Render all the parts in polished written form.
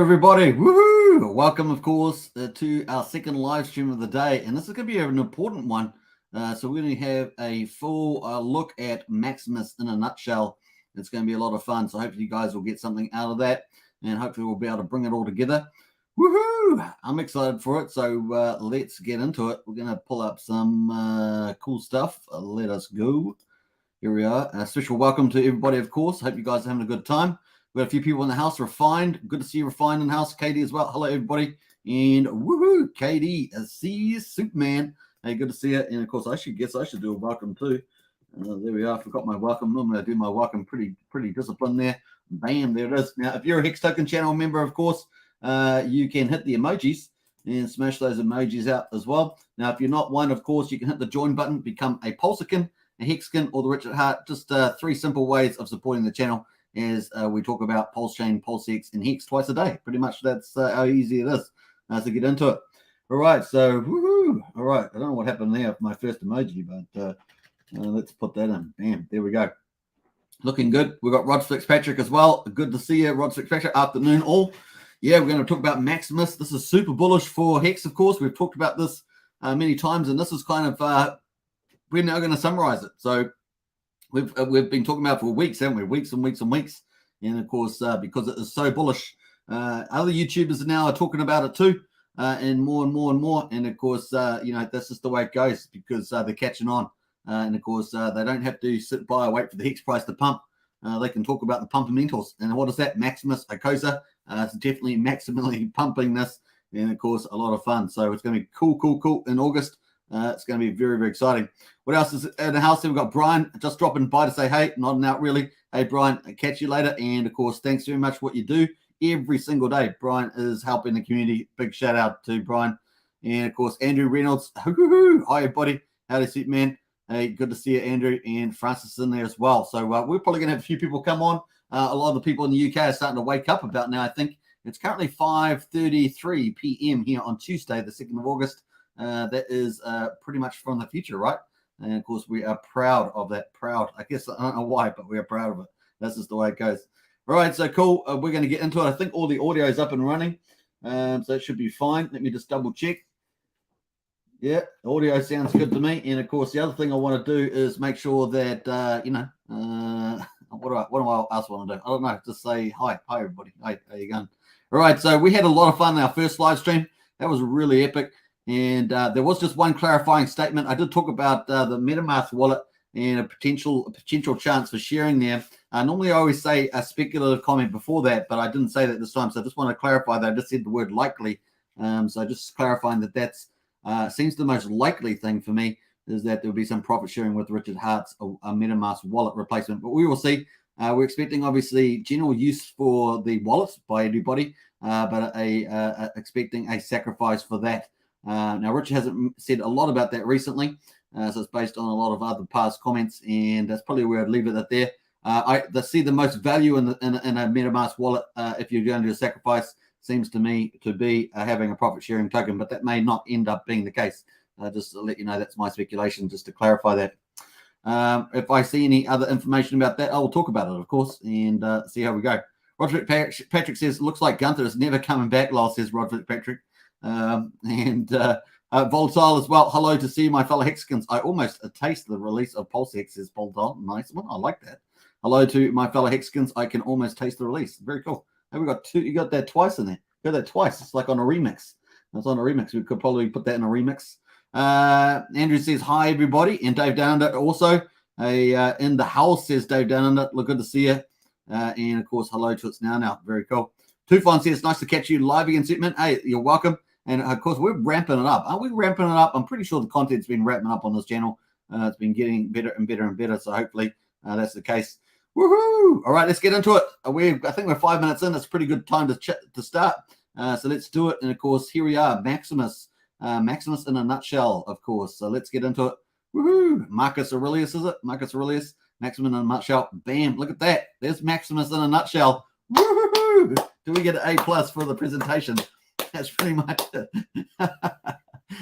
everybody. Woohoo! Welcome, of course, to our second live stream of the day. And this is going to be an important one. So we're going to have a full look at Maximus in a nutshell. It's going to be a lot of fun. So hopefully you guys will get something out of that. And hopefully we'll be able to bring it all together. Woohoo! I'm excited for it. So let's get into it. We're going to pull up some cool stuff. Let us go. Here we are. A special welcome to everybody, of course. Hope you guys are having a good time. We've got a few people in the house. Refined. Good to see you, Refined, in the house. Katie as well. Hello, everybody. And woohoo, Katie. See you, Superman. Hey, good to see you. And, of course, I should do a welcome, too. There we are. I forgot my welcome. Normally, I do my welcome pretty disciplined there. Bam, there it is. Now, if you're a Hex Token channel member, of course, you can hit the emojis and smash those emojis out as well. Now, if you're not one, of course, you can hit the join button, become a Pulsechain, a Hexkin, or the Richard Hart. Just three simple ways of supporting the channel as we talk about Pulsechain, Pulsex, and Hex twice a day. Pretty much that's how easy it is to get into it. All right, so woohoo! All right, I don't know what happened there with my first emoji, but let's put that in. Bam, there we go. Looking good. We've got Rod Fitzpatrick as well. Good to see you, Rod Fitzpatrick. Afternoon all. Yeah, we're going to talk about Maximus. This is super bullish for Hex, of course. We've talked about this many times, and this is kind of we're now going to summarize it. So we've been talking about it for weeks, haven't we? Weeks and weeks and weeks. And of course, because it is so bullish, other YouTubers now are talking about it too, and more and more and more. And of course, that's just the way it goes because they're catching on. And of course, they don't have to sit by and wait for the Hex price to pump. They can talk about the pumpamentals. And what is that? Maximus Acosa. It's definitely maximally pumping this. And of course, a lot of fun. So it's going to be cool in August. It's going to be very, very exciting. What else is in the house? We've got Brian just dropping by to say, hey, nodding out really. Hey, Brian, catch you later. And of course, thanks very much for what you do every single day. Brian is helping the community. Big shout out to Brian. And of course, Andrew Reynolds. Hi, everybody. Howdy, Superman. Hey, good to see you, Andrew. And Francis in there as well. So we're probably going to have a few people come on. A lot of the people in the UK are starting to wake up about now. I think it's currently 5:33 p.m. here on Tuesday, the 2nd of August. That is pretty much from the future, right? And of course, we are proud of that. Proud. I guess I don't know why, but we are proud of it. That's just the way it goes. All right, so cool. We're going to get into it. I think all the audio is up and running, so it should be fine. Let me just double check. Yeah, audio sounds good to me. And of course, the other thing I want to do is make sure that what do I else want to do? I don't know. Just say hi, everybody. Hi, how you going? All right, so we had a lot of fun in our first live stream. That was really epic. And there was just one clarifying statement. I did talk about the MetaMask wallet and a potential chance for sharing there. Normally, I always say a speculative comment before that, but I didn't say that this time. So I just want to clarify that. I just said the word likely. So just clarifying that's seems the most likely thing for me is that there will be some profit sharing with Richard Hart's a MetaMask wallet replacement. But we will see. We're expecting, obviously, general use for the wallets by everybody, but expecting a sacrifice for that. Now, Richard hasn't said a lot about that recently, so it's based on a lot of other past comments, and that's probably where I'd leave it at there. I see the most value in a MetaMask wallet if you're going to do a sacrifice seems to me to be having a profit-sharing token, but that may not end up being the case. Just to let you know, that's my speculation, just to clarify that. If I see any other information about that, I will talk about it, of course, and see how we go. Roderick Patrick says, looks like Gunther is never coming back, lol, says Roderick Patrick. And Volatile as well. Hello to see my fellow Hexkins. I almost taste the release of Pulsex, says Volatile. Nice one. I like that. Hello to my fellow Hexkins. I can almost taste the release. Very cool. Hey, we got two. You got that twice in there. You got that twice. It's like on a remix. It's on a remix. We could probably put that in a remix. Andrew says hi everybody, and Dave Down Under also. In the house says Dave Down Under. Look, good to see you. And of course, hello to It's Now. Very cool. Tufon says nice to catch you live again, Superman. Hey, you're welcome. And of course, we're ramping it up. Aren't we ramping it up? I'm pretty sure the content's been ramping up on this channel. It's been getting better and better and better. So hopefully that's the case. Woohoo! All right, let's get into it. I think we're 5 minutes in. It's a pretty good time to start. So let's do it. And of course, here we are, Maximus. Maximus in a nutshell, of course. So let's get into it. Woohoo! Marcus Aurelius, is it? Marcus Aurelius. Maximus in a nutshell. Bam! Look at that. There's Maximus in a nutshell. Woohoo! Do we get an A+ for the presentation? That's pretty much it.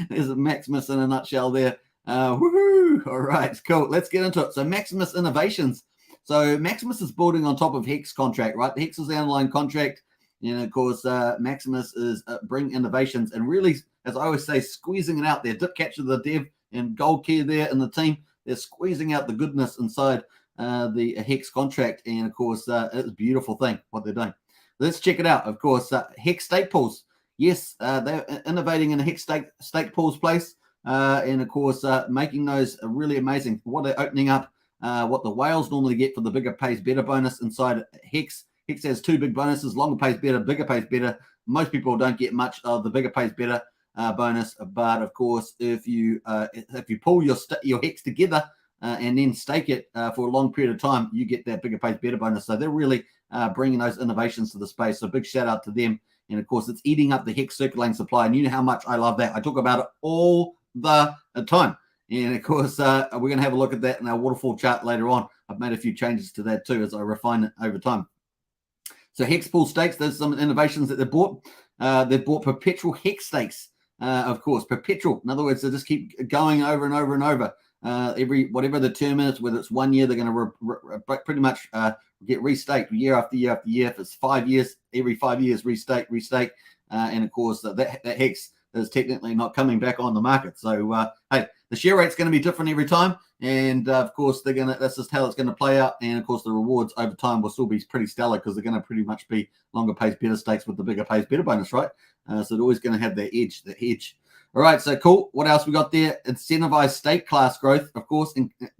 There's a Maximus in a nutshell there. Woohoo! All right, cool. Let's get into it. So Maximus Innovations. So Maximus is building on top of Hex contract, right? The Hex is the underlying contract. And of course, Maximus is bringing innovations and really, as I always say, squeezing it out there. Dip Catcher, the dev, and Gold Key there in the team, they're squeezing out the goodness inside the Hex contract. And of course, it's a beautiful thing what they're doing. Let's check it out. Of course, Hex stake pools. Yes, they're innovating in a Hex stake pools place. And of course, making those really amazing. What they're opening up, what the whales normally get for the bigger pays better bonus inside Hex. Hex has two big bonuses: longer pays better, bigger pays better. Most people don't get much of the bigger pays better bonus, but of course, if you pull your Hex together and then stake it for a long period of time, you get that bigger pays better bonus. So they're really bringing those innovations to the space. So big shout out to them. And of course, it's eating up the Hex circulating supply, and you know how much I love that. I talk about it all the time. And of course, we're going to have a look at that in our waterfall chart later on. I've made a few changes to that too as I refine it over time. So Hex pool stakes, there's some innovations that they've bought. They've bought perpetual Hex stakes, of course, perpetual. In other words, they just keep going over and over and over. Whatever the term is, whether it's 1 year, they're going to pretty much get restaked year after year after year. If it's 5 years, every 5 years, restake. And of course, that Hex is technically not coming back on the market. So, hey, the share rate's going to be different every time. And of course, that's just how it's going to play out. And of course, the rewards over time will still be pretty stellar because they're going to pretty much be longer pays better stakes with the bigger pays better bonus, right? So they're always going to have that edge, All right, so cool. What else we got there? Incentivized stake class growth, of course,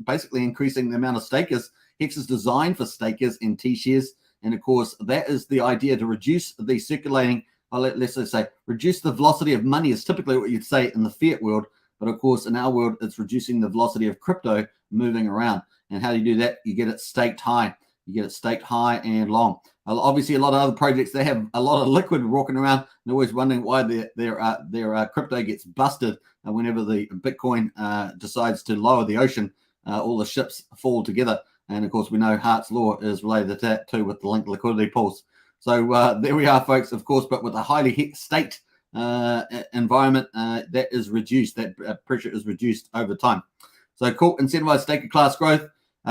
basically increasing the amount of stakers. Hex is designed for stakers and T-shares. And of course, that is the idea to reduce the circulating, let's say, reduce the velocity of money is typically what you'd say in the fiat world. But of course, in our world, it's reducing the velocity of crypto moving around. And how do you do that? You get it staked high. You get it staked high and long. Obviously, a lot of other projects, they have a lot of liquid walking around. They're always wondering why their crypto gets busted whenever the Bitcoin decides to lower the ocean. All the ships fall together. And of course, we know Hart's law is related to that too with the linked liquidity pools. So there we are, folks, of course, but with a highly staked environment, that is reduced. That pressure is reduced over time. So cool. Incentivized staker class growth.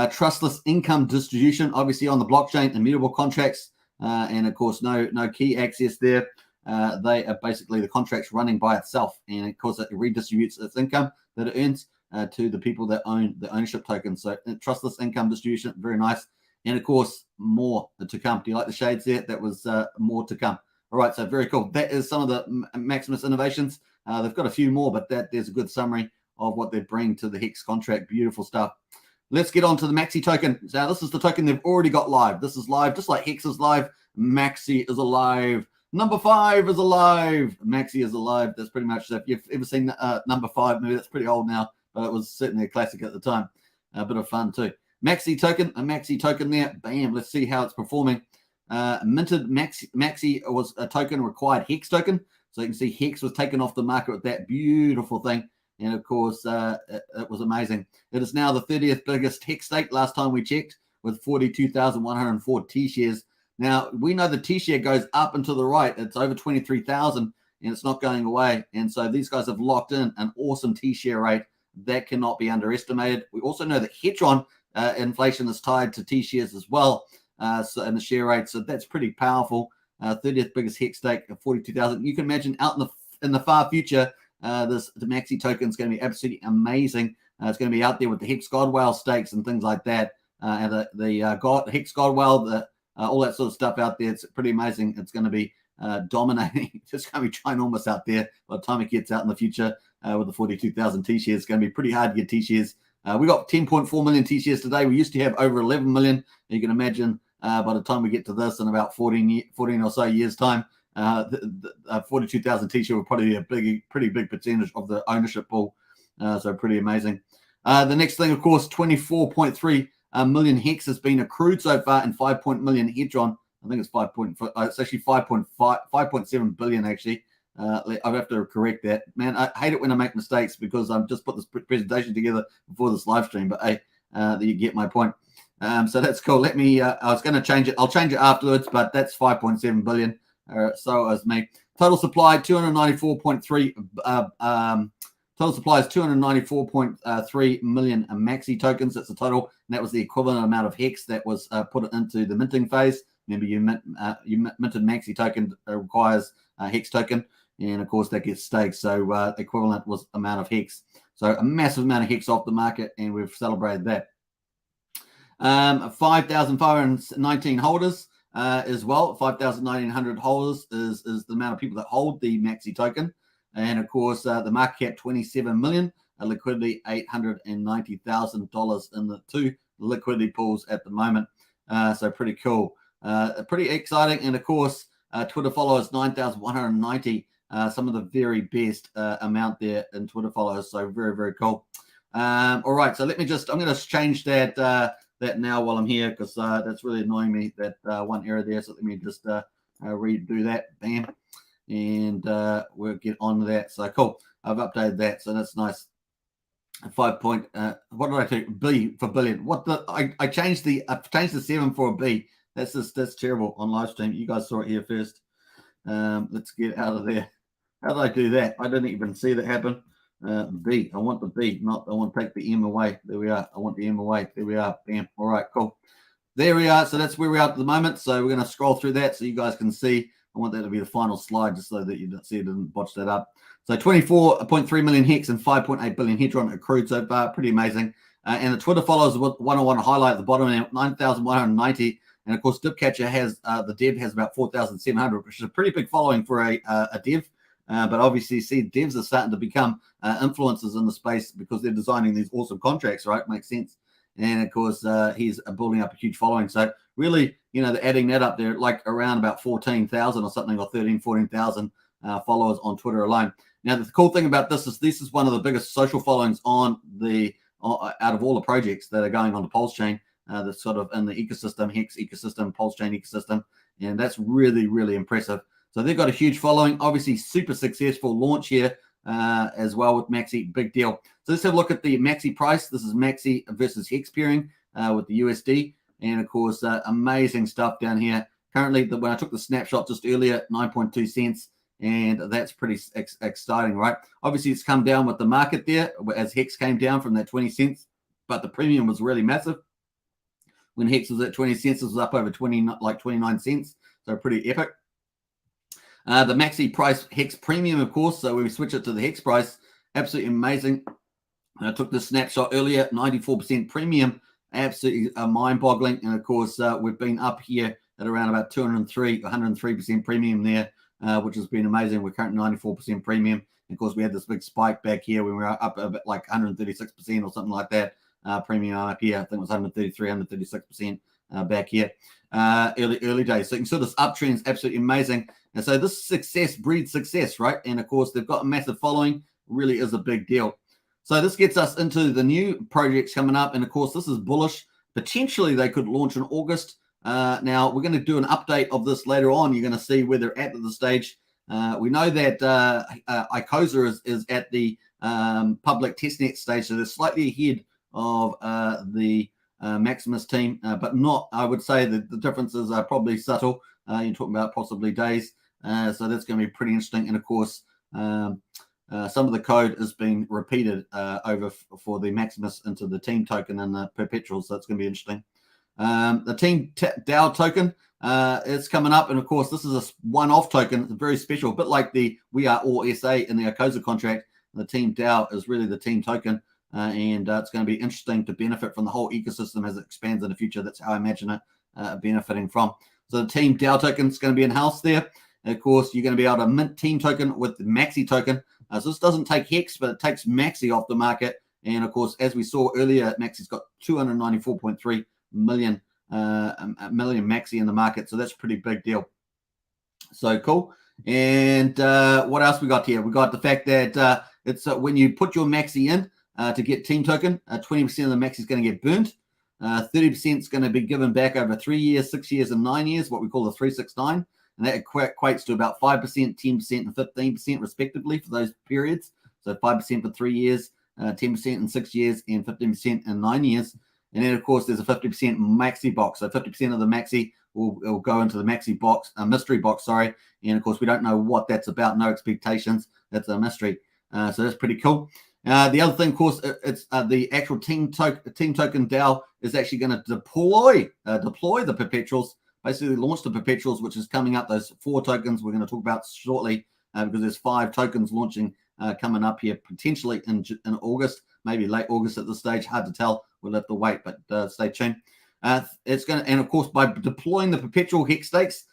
Trustless income distribution, obviously on the blockchain, immutable contracts, and of course, no key access there. They are basically the contracts running by itself, and of course, it redistributes its income that it earns to the people that own the ownership tokens. So trustless income distribution, very nice. And of course, more to come. Do you like the shades there? That was more to come. All right, so very cool. That is some of the Maximus innovations. They've got a few more, but there's a good summary of what they bring to the Hex contract. Beautiful stuff. Let's get on to the Maxi token. Now, this is the token they've already got live. This is live, just like Hex is live. Maxi is alive. Number 5 is alive. Maxi is alive. That's pretty much, if you've ever seen number 5, maybe that's pretty old now, but it was certainly a classic at the time. A bit of fun too. Maxi token, a Maxi token there. Bam, let's see how it's performing. Minted Maxi was a token required Hex token. So you can see Hex was taken off the market with that beautiful thing. And of course, it was amazing. It is now the 30th biggest Hex stake last time we checked with 42,104 T-shares. Now, we know the T-share goes up and to the right. It's over 23,000 and it's not going away. And so these guys have locked in an awesome T-share rate that cannot be underestimated. We also know that Hedron inflation is tied to T-shares as well. So and the share rate. So that's pretty powerful. 30th biggest Hex stake of 42,000. You can imagine out in the far future, the Maxi token is going to be absolutely amazing. It's going to be out there with the Hex Godwell stakes and things like that. And the Hex Godwell, all that sort of stuff out there. It's pretty amazing. It's going to be dominating. It's just going to be ginormous out there by the time it gets out in the future with the 42,000 T-shares. It's going to be pretty hard to get T-shares. We got 10.4 million T-shares today. We used to have over 11 million. You can imagine by the time we get to this in about 14 or so years' time, 42,000 T-shirt will probably be a pretty big percentage of the ownership pool. So pretty amazing. The next thing, of course, 24.3 million Hex has been accrued so far, and 5 million Hedron. I think it's 5.5. It's actually 5.7 billion actually. I have to correct that. Man, I hate it when I make mistakes because I've just put this presentation together before this live stream. But hey, you get my point. So that's cool. Let me. I was going to change it. I'll change it afterwards. But that's 5.7 billion. So as me. Total supply 294.3. Total supply is 294.3 million Maxi tokens. That's the total, and that was the equivalent amount of Hex that was put into the minting phase. Remember, you minted Maxi token requires a Hex token, and of course that gets staked. So equivalent was amount of Hex. So a massive amount of Hex off the market, and we've celebrated that. 5,519 holders as well. 5,900 holders is the amount of people that hold the Maxi token. And of course, the market cap 27 million, liquidity $890,000 in the two liquidity pools at the moment. So pretty cool, pretty exciting. And of course, Twitter followers 9,190. Some of the very best amount there in Twitter followers. So very, very cool. All right, so I'm going to change that now while I'm here, because that's really annoying me, that one error there. So let me just redo that. Bam. And we'll get on to that. So cool. I've updated that. So that's nice. 5 point. What did I do? B for billion. What the? I changed the 7 for a B. That's terrible on live stream. You guys saw it here first. Let's get out of there. How did I do that? I didn't even see that happen. B. I want the B. I want to take the M away. There we are. I want the M away. There we are. Bam. All right. Cool. There we are. So that's where we are at the moment. So we're going to scroll through that so you guys can see. I want that to be the final slide, just so that you don't see it and botch that up. So 24.3 million Hex and 5.8 billion Hedron accrued so far. Pretty amazing. And the Twitter followers, one I want to highlight at the bottom, 9,190. And of course, Dipcatcher has the dev has about 4,700, which is a pretty big following for a dev. But obviously, see, devs are starting to become influencers in the space because they're designing these awesome contracts, right? Makes sense. And of course, he's building up a huge following. So really, they're adding that up there, like around about 14,000 or something, or 14,000 followers on Twitter alone. Now, the cool thing about this is one of the biggest social followings on out of all the projects that are going on the Pulsechain, that's sort of in the ecosystem, Hex ecosystem, Pulsechain ecosystem, and that's really, really impressive. So they've got a huge following. Obviously, super successful launch here as well with Maxi. Big deal. So let's have a look at the Maxi price. This is Maxi versus Hex pairing with the USD. And, of course, amazing stuff down here. Currently, when I took the snapshot just earlier, 9.2 cents. And that's pretty exciting, right? Obviously, it's come down with the market there as Hex came down from that 20 cents. But the premium was really massive. When Hex was at 20 cents, it was up over 29 cents. So pretty epic. The Maxi price Hex premium, of course. So when we switch it to the Hex price, absolutely amazing. I took this snapshot earlier, 94% premium, absolutely mind-boggling. And of course, we've been up here at around about 103% premium there, which has been amazing. We're currently 94% premium. And of course, we had this big spike back here when we were up a bit like 136% or something like that. Premium up here, I think it was 133, 136% back here. Early days. So you can see this uptrend is absolutely amazing. And so this success breeds success, right? And of course, they've got a massive following. Really is a big deal. So this gets us into the new projects coming up. And of course, this is Bullish. Potentially, they could launch in August. Now, we're going to do an update of this later on. You're going to see where they're at the stage. We know that Icosa is at the public testnet stage, so they're slightly ahead of the Maximus team, but not, I would say that the differences are probably subtle. You're talking about possibly days. So that's going to be pretty interesting. And of course, some of the code is being repeated over for the Maximus into the team token and the Perpetual. So it's going to be interesting. The team DAO token is coming up. And of course, this is a one-off token. It's very special, a bit like the We Are All SA in the Icosa contract. The team DAO is really the team token. And it's going to be interesting to benefit from the whole ecosystem as it expands in the future. That's how I imagine it benefiting from. So the team DAO token is going to be in-house there. And of course, you're going to be able to mint team token with the Maxi token. So this doesn't take Hex, but it takes Maxi off the market. And of course, as we saw earlier, Maxi's got 294.3 million Maxi in the market. So that's a pretty big deal. So cool. And what else we got here? We got the fact that it's when you put your Maxi in, to get team token, 20% of the Maxi is going to get burnt. 30% is going to be given back over 3 years, 6 years, and 9 years, what we call the 369. And that equates to about 5%, 10%, and 15% respectively for those periods. So 5% for 3 years, 10% in 6 years, and 15% in 9 years. And then, of course, there's a 50% Maxi box. So 50% of the Maxi will go into the Maxi box, a mystery box, sorry. And, of course, we don't know what that's about. No expectations. That's a mystery. So that's pretty cool. The other thing, of course, it's the actual team token DAO is actually going to deploy the Perpetuals, basically launched the Perpetuals, which is coming up. Those 4 tokens we're going to talk about shortly, because there's 5 tokens launching coming up here potentially in August, maybe late August at this stage. Hard to tell. We'll have to wait, but stay tuned. It's going to, and of course, by deploying the Perpetual Hex stakes,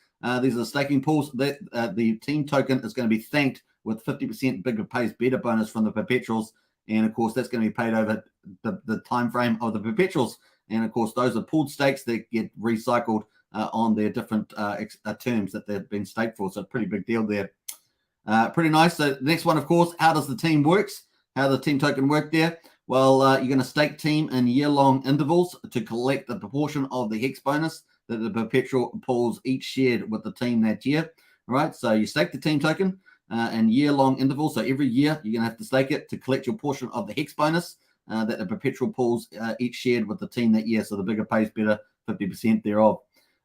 these are the staking pools. The team token is going to be thanked with 50% bigger pays better bonus from the Perpetuals, and of course that's going to be paid over the time frame of the Perpetuals. And of course, those are pooled stakes that get recycled on their different terms that they've been staked for. So pretty big deal there. Pretty nice. So the next one, of course, how does the team works? How does the team token work there? Well, you're going to stake team in year-long intervals to collect the proportion of the Hex bonus that the Perpetual pools each shared with the team that year. All right, so you stake the team token in year-long intervals. So every year you're going to have to stake it to collect your portion of the Hex bonus that the Perpetual pools each shared with the team that year. So the bigger pays better, 50% thereof.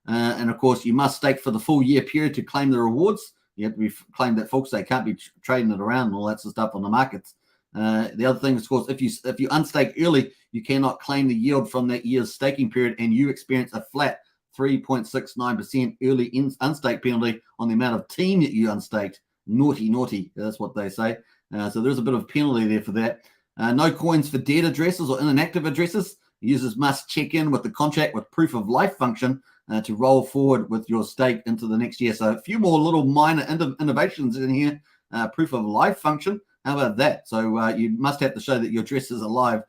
And of course, you must stake for the full year period to claim the rewards. You have to be claimed that, folks. They can't be trading it around and all that sort of stuff on the markets. The other thing is, of course, if you unstake early, you cannot claim the yield from that year's staking period, and you experience a flat 3.69% early unstake penalty on the amount of team that you unstaked. Naughty, naughty. That's what they say. So there's a bit of penalty there for that. No coins for dead addresses or inactive addresses. Users must check in with the contract with proof of life function to roll forward with your stake into the next year. So a few more little minor innovations in here. Proof of life function. How about that? So you must have to show that your address is alive.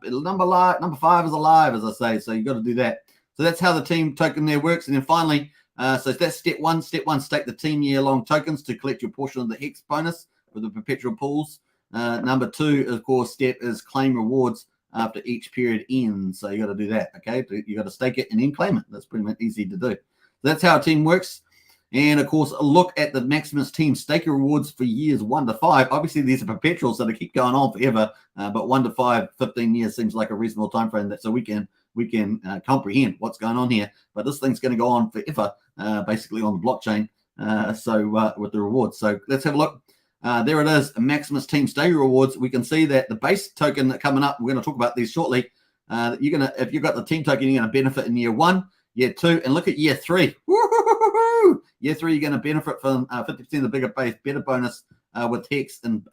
Number 5 is alive, as I say. So you've got to do that. So that's how the team token there works. And then finally, so that's step one. Step one, stake the team year-long tokens to collect your portion of the Hex bonus for the Perpetual pools. Number 2, of course, step is claim rewards after each period ends. So you got to do that, okay? You got to stake it and then claim it. That's pretty much easy to do. So that's how a team works. And of course, a look at the Maximus team staker rewards for years 1 to 5. Obviously, these are perpetuals, so they keep going on forever. But 1 to 5, 15 years seems like a reasonable time frame. So we can comprehend what's going on here. But this thing's going to go on forever, basically on the blockchain. With the rewards. So let's have a look. There it is, Maximus team staker rewards. We can see that the base token that coming up, we're going to talk about these shortly. If you've got the team token, you're going to benefit in year 1, year 2, and look at year 3. Woo-hoo-hoo-hoo! Year 3, you're going to benefit from 50% of the bigger base, better bonus with Hex in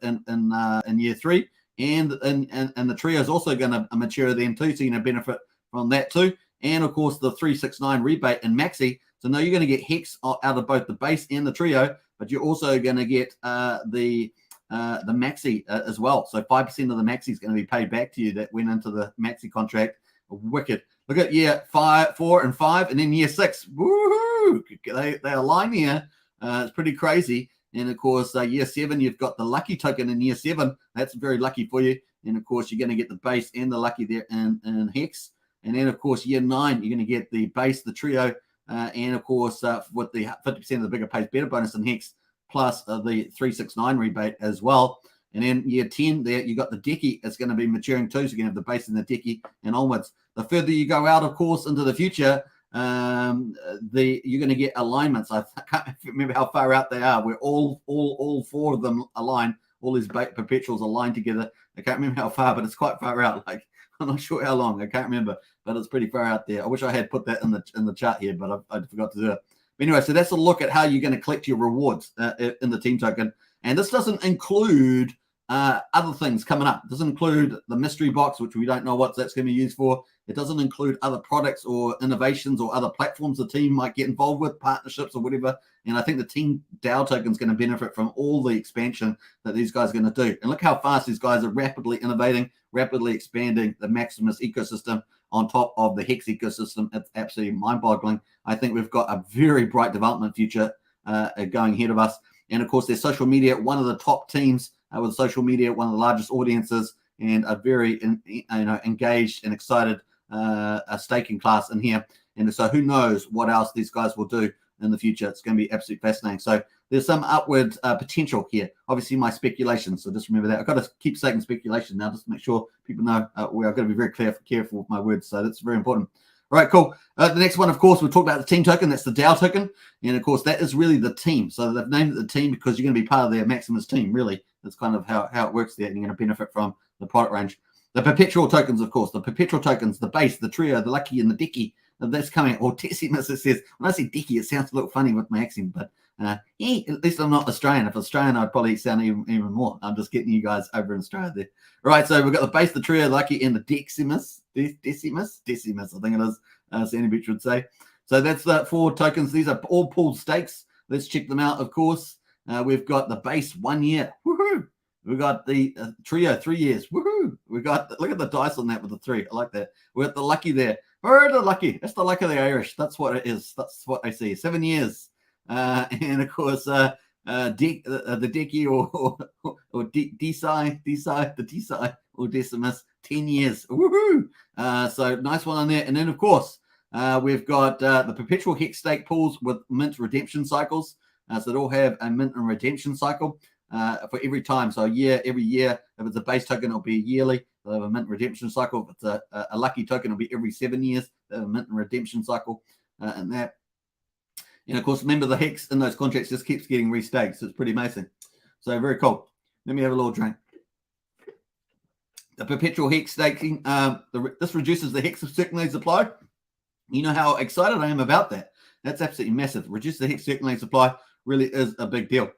year 3, and the trio is also going to mature then too, so you're going to benefit from that too, and of course the 369 rebate in Maxi. So now you're going to get Hex out of both the base and the trio, but you're also going to get the Maxi as well. So 5% of the Maxi is going to be paid back to you that went into the Maxi contract. Wicked. Look at year 4 and 5, and then year 6. Woohoo! They align here. It's pretty crazy. And of course, year 7, you've got the lucky token in year 7. That's very lucky for you. And of course, you're going to get the base and the lucky there in Hex. And then of course, year 9, you're going to get the base, the trio, and of course, with the 50% of the bigger pays better bonus in Hex, plus the 369 rebate as well. And then year 10, there you got the Deci. It's going to be maturing too, so you're going to have the base and the Deci and onwards. The further you go out, of course, into the future, you're going to get alignments. I can't remember how far out they are. Where all 4 of them align. All these perpetuals align together. I can't remember how far, but it's quite far out. Like, I'm not sure how long. I can't remember, but it's pretty far out there. I wish I had put that in the chart here, but I forgot to do it. But anyway, so that's a look at how you're going to collect your rewards in the team token. And this doesn't include other things coming up. It doesn't include the mystery box, which we don't know what that's going to be used for. It doesn't include other products or innovations or other platforms the team might get involved with, partnerships or whatever. And I think the team DAO token is going to benefit from all the expansion that these guys are going to do. And look how fast these guys are rapidly innovating, rapidly expanding the Maximus ecosystem on top of the Hex ecosystem. It's absolutely mind-boggling. I think we've got a very bright development future going ahead of us. And of course, their social media, one of the top teams with social media, one of the largest audiences, and a very engaged and excited staking class in here. And so who knows what else these guys will do in the future. It's going to be absolutely fascinating. So there's some upward potential here. Obviously, my speculation. So just remember that. I've got to keep saying speculation now just to make sure people know where I've got to be very careful with my words. So that's very important. All right, cool. The next one, of course, we talked about the team token. That's the DAO token. And, of course, that is really the team. So they've named it the team because you're going to be part of their Maximus team, really. That's kind of how it works there, and you're going to benefit from the product range. The perpetual tokens, of course. The perpetual tokens, the base, the trio, the lucky, and the Deci. that's coming out. Or Decimus, it says. When I say Deci, it sounds a little funny with my accent, but yeah, at least I'm not Australian. If Australian, I'd probably sound even more. I'm just getting you guys over in Australia there. Right, so we've got the base, the trio, lucky, and the Decimus, I think it is, Sandy Beach would say. So that's the 4 tokens. These are all pooled stakes. Let's check them out, of course. We've got the base 1 year. Woohoo! We've got the trio 3 years. Woohoo! We got, look at the dice on that with the 3. I like that. We got the lucky there. Oh, the lucky. That's the luck of the Irish. That's what it is. That's what I see. 7 years. And of course, the Deci or Deci or Decimus, 10 years. Woohoo! So nice one on there. And then, of course, we've got the Perpetual Hex stake pools with mint redemption cycles. So they all have a mint and redemption cycle for every time. So every year, if it's a base token, it'll be yearly. They'll have a mint redemption cycle. If it's a lucky token, it'll be every 7 years. They have a mint and redemption cycle and that. And of course, remember the Hex in those contracts just keeps getting restaked. So it's pretty amazing. So very cool. Let me have a little drink. The Perpetual Hex staking, this reduces the Hex circulating supply. You know how excited I am about that. That's absolutely massive. Reduce the Hex circulating supply really is a big deal.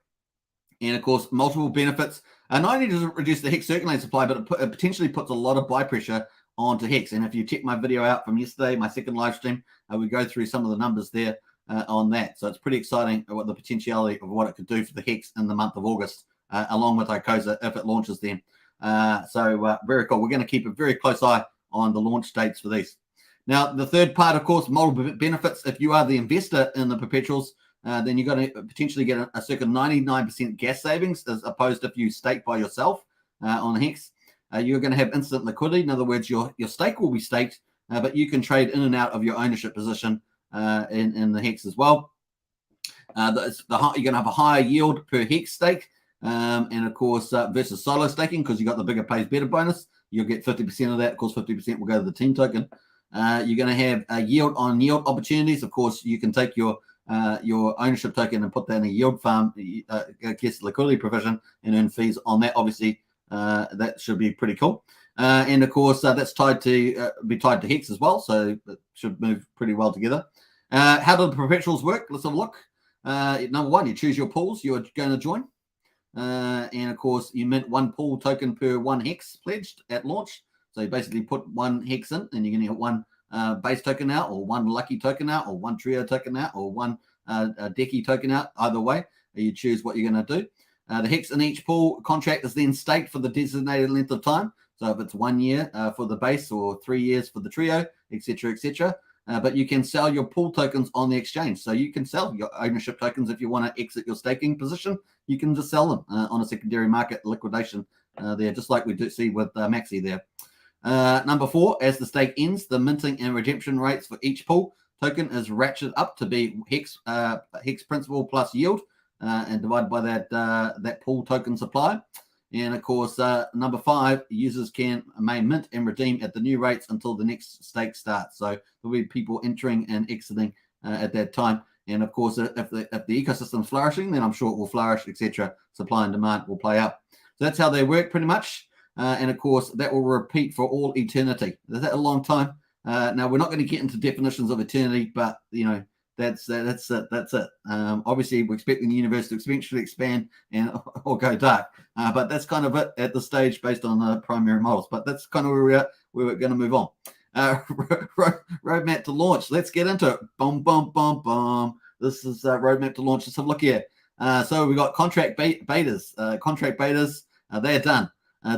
And of course, multiple benefits. Not only does it reduce the Hex circulating supply, but it potentially puts a lot of buy pressure onto Hex. And if you check my video out from yesterday, my second live stream, we go through some of the numbers there on that. So it's pretty exciting what the potentiality of what it could do for the Hex in the month of August, along with Icosa if it launches then. So very cool. We're going to keep a very close eye on the launch dates for these. Now, the third part, of course, multiple benefits. If you are the investor in the perpetuals, then you're going to potentially get a circa 99% gas savings as opposed to if you stake by yourself on Hex. You're going to have instant liquidity. In other words, your stake will be staked, but you can trade in and out of your ownership position in the Hex as well. You're going to have a higher yield per Hex stake. And of course, versus solo staking, because you got the bigger pays better bonus, you'll get 50% of that. Of course, 50% will go to the team token. You're going to have a yield on yield opportunities. Of course, you can take your ownership token and put that in a yield farm, guess liquidity provision, and earn fees on that. Obviously, that should be pretty cool. And of course, that's tied to Hex as well, so it should move pretty well together. How do the perpetuals work? Let's have a look. Number one, you choose your pools you're going to join. And of course, you mint 1 pool token per 1 Hex pledged at launch. So you basically put 1 Hex in, and you're going to get 1 base token out, or 1 lucky token out, or 1 trio token out, or 1 Deci token out. Either way, you choose what you're going to do. The Hex in each pool contract is then staked for the designated length of time. So if it's 1 year for the base, or 3 years for the trio, etc., etc. But you can sell your pool tokens on the exchange. So you can sell your ownership tokens if you want to exit your staking position. You can just sell them on a secondary market liquidation there, just like we do see with Maxi there. Number 4, as the stake ends, the minting and redemption rates for each pool token is ratcheted up to be Hex principal plus yield, and divided by that pool token supply. And of course, number 5, users may mint and redeem at the new rates until the next stake starts. So there'll be people entering and exiting at that time. And of course, if the ecosystem's flourishing, then I'm sure it will flourish, etc. Supply and demand will play out. So that's how they work pretty much. And of course, that will repeat for all eternity. Is that a long time? Now, we're not going to get into definitions of eternity, but you know, that's it. Obviously, we're expecting the universe to eventually expand and or go dark, but that's kind of it at the stage based on the primary models. But that's kind of where we're at. We're going to move on. Roadmap to launch. Let's get into it. Boom, boom, boom, boom. This is roadmap to launch. Let's have a look here. So we got contract betas. Contract betas, they're done.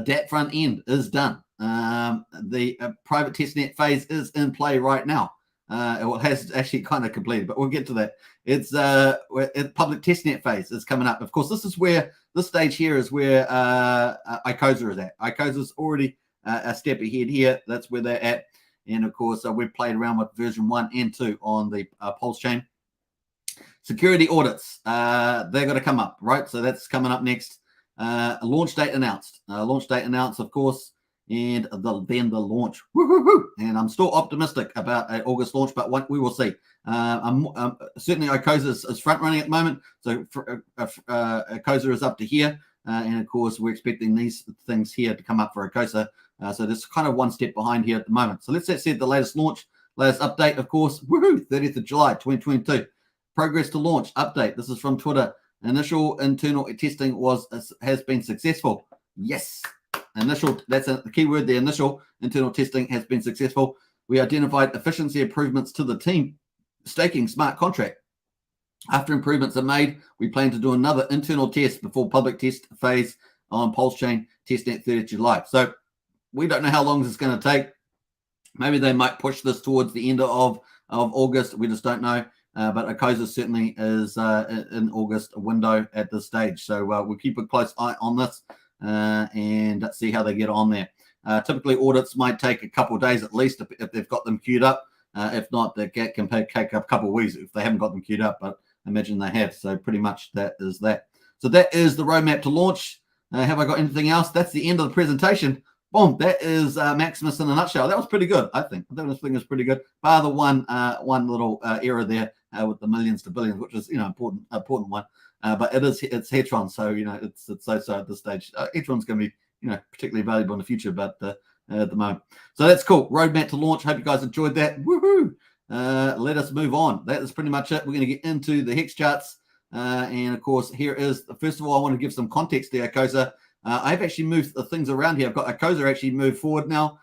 Dat front end is done. The private testnet phase is in play right now. It has actually kind of completed, but we'll get to that. It's public testnet phase is coming up. Of course, this stage here is where Icosa is at. Icosa's already a step ahead here. That's where they're at. And of course, we've played around with version 1 and 2 on the Pulsechain. Security audits, they're going to come up, right? So that's coming up next. Launch date announced. Of course. And then the launch. Woo-hoo-hoo. And I'm still optimistic about an August launch, but we will see. Certainly, Icosa is front running at the moment. So Icosa is up to here. And of course, we're expecting these things here to come up for Icosa. So there's kind of one step behind here at the moment. So let's say the latest launch. Latest update, of course, woohoo, 30th of July, 2022. Progress to launch update. This is from Twitter. Initial internal testing has been successful. Yes. Initial, that's the key word there. Initial internal testing has been successful. We identified efficiency improvements to the team staking smart contract. After improvements are made, we plan to do another internal test before public test phase on Pulsechain testnet 30th July. So we don't know how long this is going to take. Maybe they might push this towards the end of August. We just don't know. But ALGO certainly is in August window at this stage. So we'll keep a close eye on this and see how they get on there. Typically, audits might take a couple of days at least if they've got them queued up. If not, they can take a couple of weeks if they haven't got them queued up. But I imagine they have. So pretty much that is that. So that is the roadmap to launch. Have I got anything else? That's the end of the presentation. Boom, that is Maximus in a nutshell. That was pretty good, I think. I think this thing is pretty good. Bar the one little error there with the millions to billions, which is important one. But it's Hedron, so it's so at this stage. Hedron's going to be particularly valuable in the future, but at the moment. So that's cool. Roadmap to launch. Hope you guys enjoyed that. Woohoo! Let us move on. That is pretty much it. We're going to get into the hex charts, and of course, here is first of all, I want to give some context there, ALGO. I've actually moved the things around here. I've got ALGO actually moved forward now.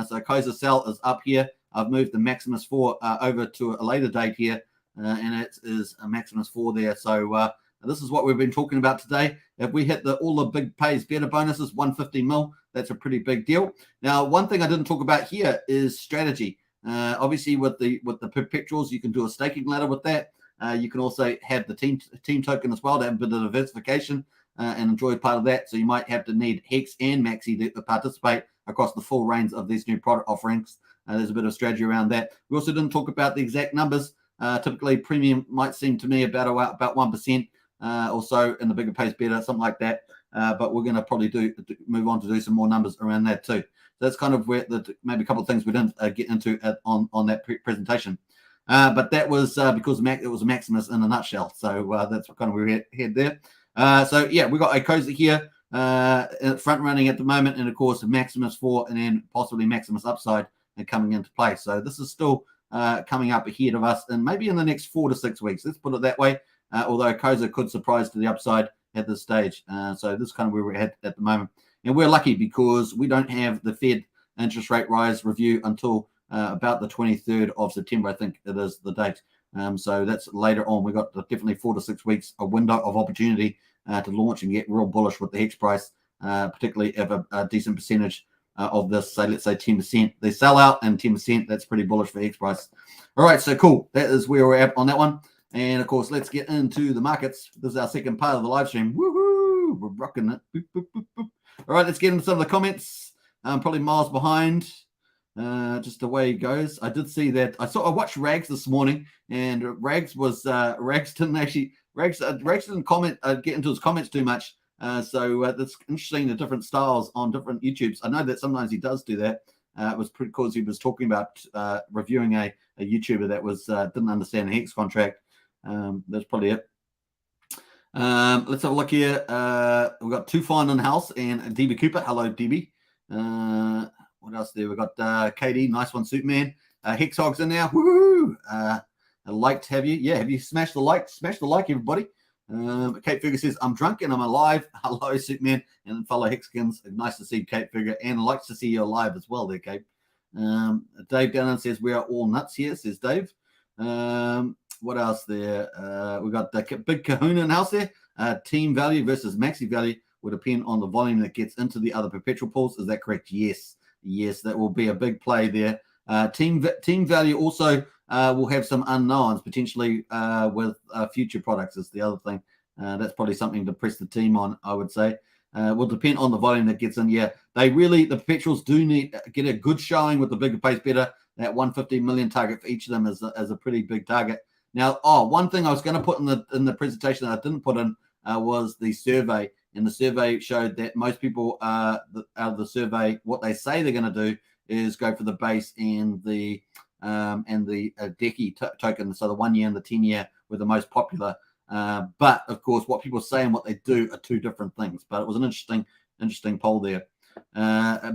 So ALGO sell is up here. I've moved the Maximus 4 over to a later date here, and it is a Maximus 4 there. So this is what we've been talking about today. If we hit all the big pays better bonuses, 150 mil, that's a pretty big deal. Now, one thing I didn't talk about here is strategy. Obviously, with the perpetuals, you can do a staking ladder with that. You can also have the team token as well to have a bit of diversification. And enjoy part of that. So you might have to need Hex and Maxi to participate across the full range of these new product offerings. There's a bit of strategy around that. We also didn't talk about the exact numbers. Typically, premium might seem to me about 1% or so, and the bigger pays better, something like that. But we're going to probably move on to do some more numbers around that too. So that's kind of where maybe a couple of things we didn't get into on that presentation. But that was because it was Maximus in a nutshell. So that's kind of where we head there. So yeah, we got ALGO here front running at the moment, and of course Maximus 4, and then possibly Maximus Upside coming into play. So this is still coming up ahead of us, and maybe in the next 4 to 6 weeks. Let's put it that way. Although ALGO could surprise to the upside at this stage. So this is kind of where we're at the moment, and we're lucky because we don't have the Fed interest rate rise review until about the 23rd of September. I think it is the date. So that's later on. We got definitely 4 to 6 weeks, a window of opportunity to launch and get real bullish with the hex price, particularly if a decent percentage of this, say, let's say 10%, they sell out, and 10%, that's pretty bullish for hex price. All right, so cool. That is where we're at on that one. And of course, let's get into the markets. This is our second part of the live stream. Woohoo! We're rocking it. Boop, boop, boop, boop. All right, let's get into some of the comments. Probably miles behind. Just the way it goes. I did see that. I watched Rags this morning, and Rags didn't comment, get into his comments too much. So that's interesting, the different styles on different YouTubes. I know that sometimes he does do that. It was because he was talking about reviewing a YouTuber that was didn't understand the hex contract. That's probably it. Let's have a look here. We've got Too Fine in the house and DB Cooper. Hello, DB. What else there? We've got KD, nice one, Superman. Hex Hogs in there. Woohoo! I'd like to have you. Yeah, have you smashed the like? Smash the like, everybody. Kate Figure says, I'm drunk and I'm alive. Hello, Superman. And fellow Hexkins. Nice to see Kate Figure, and likes to see you alive as well there, Kate. Dave Down says, we are all nuts here, says Dave. What else there? We got the Big Kahuna in the house there. Team value versus maxi value will depend on the volume that gets into the other perpetual pools. Is that correct? Yes. Yes, that will be a big play there. Team value also will have some unknowns potentially with future products is the other thing. That's probably something to press the team on, I would say. Will depend on the volume that gets in. Yeah, the perpetuals do need get a good showing with the bigger pays better. That 150 million target for each of them is a pretty big target. Now, one thing I was going to put in the presentation that I didn't put in was the survey. And the survey showed that most people out of the survey, what they say they're going to do is go for the base and the Deci token. So the 1 year and the 10 year were the most popular. But of course, what people say and what they do are two different things. But it was an interesting poll there.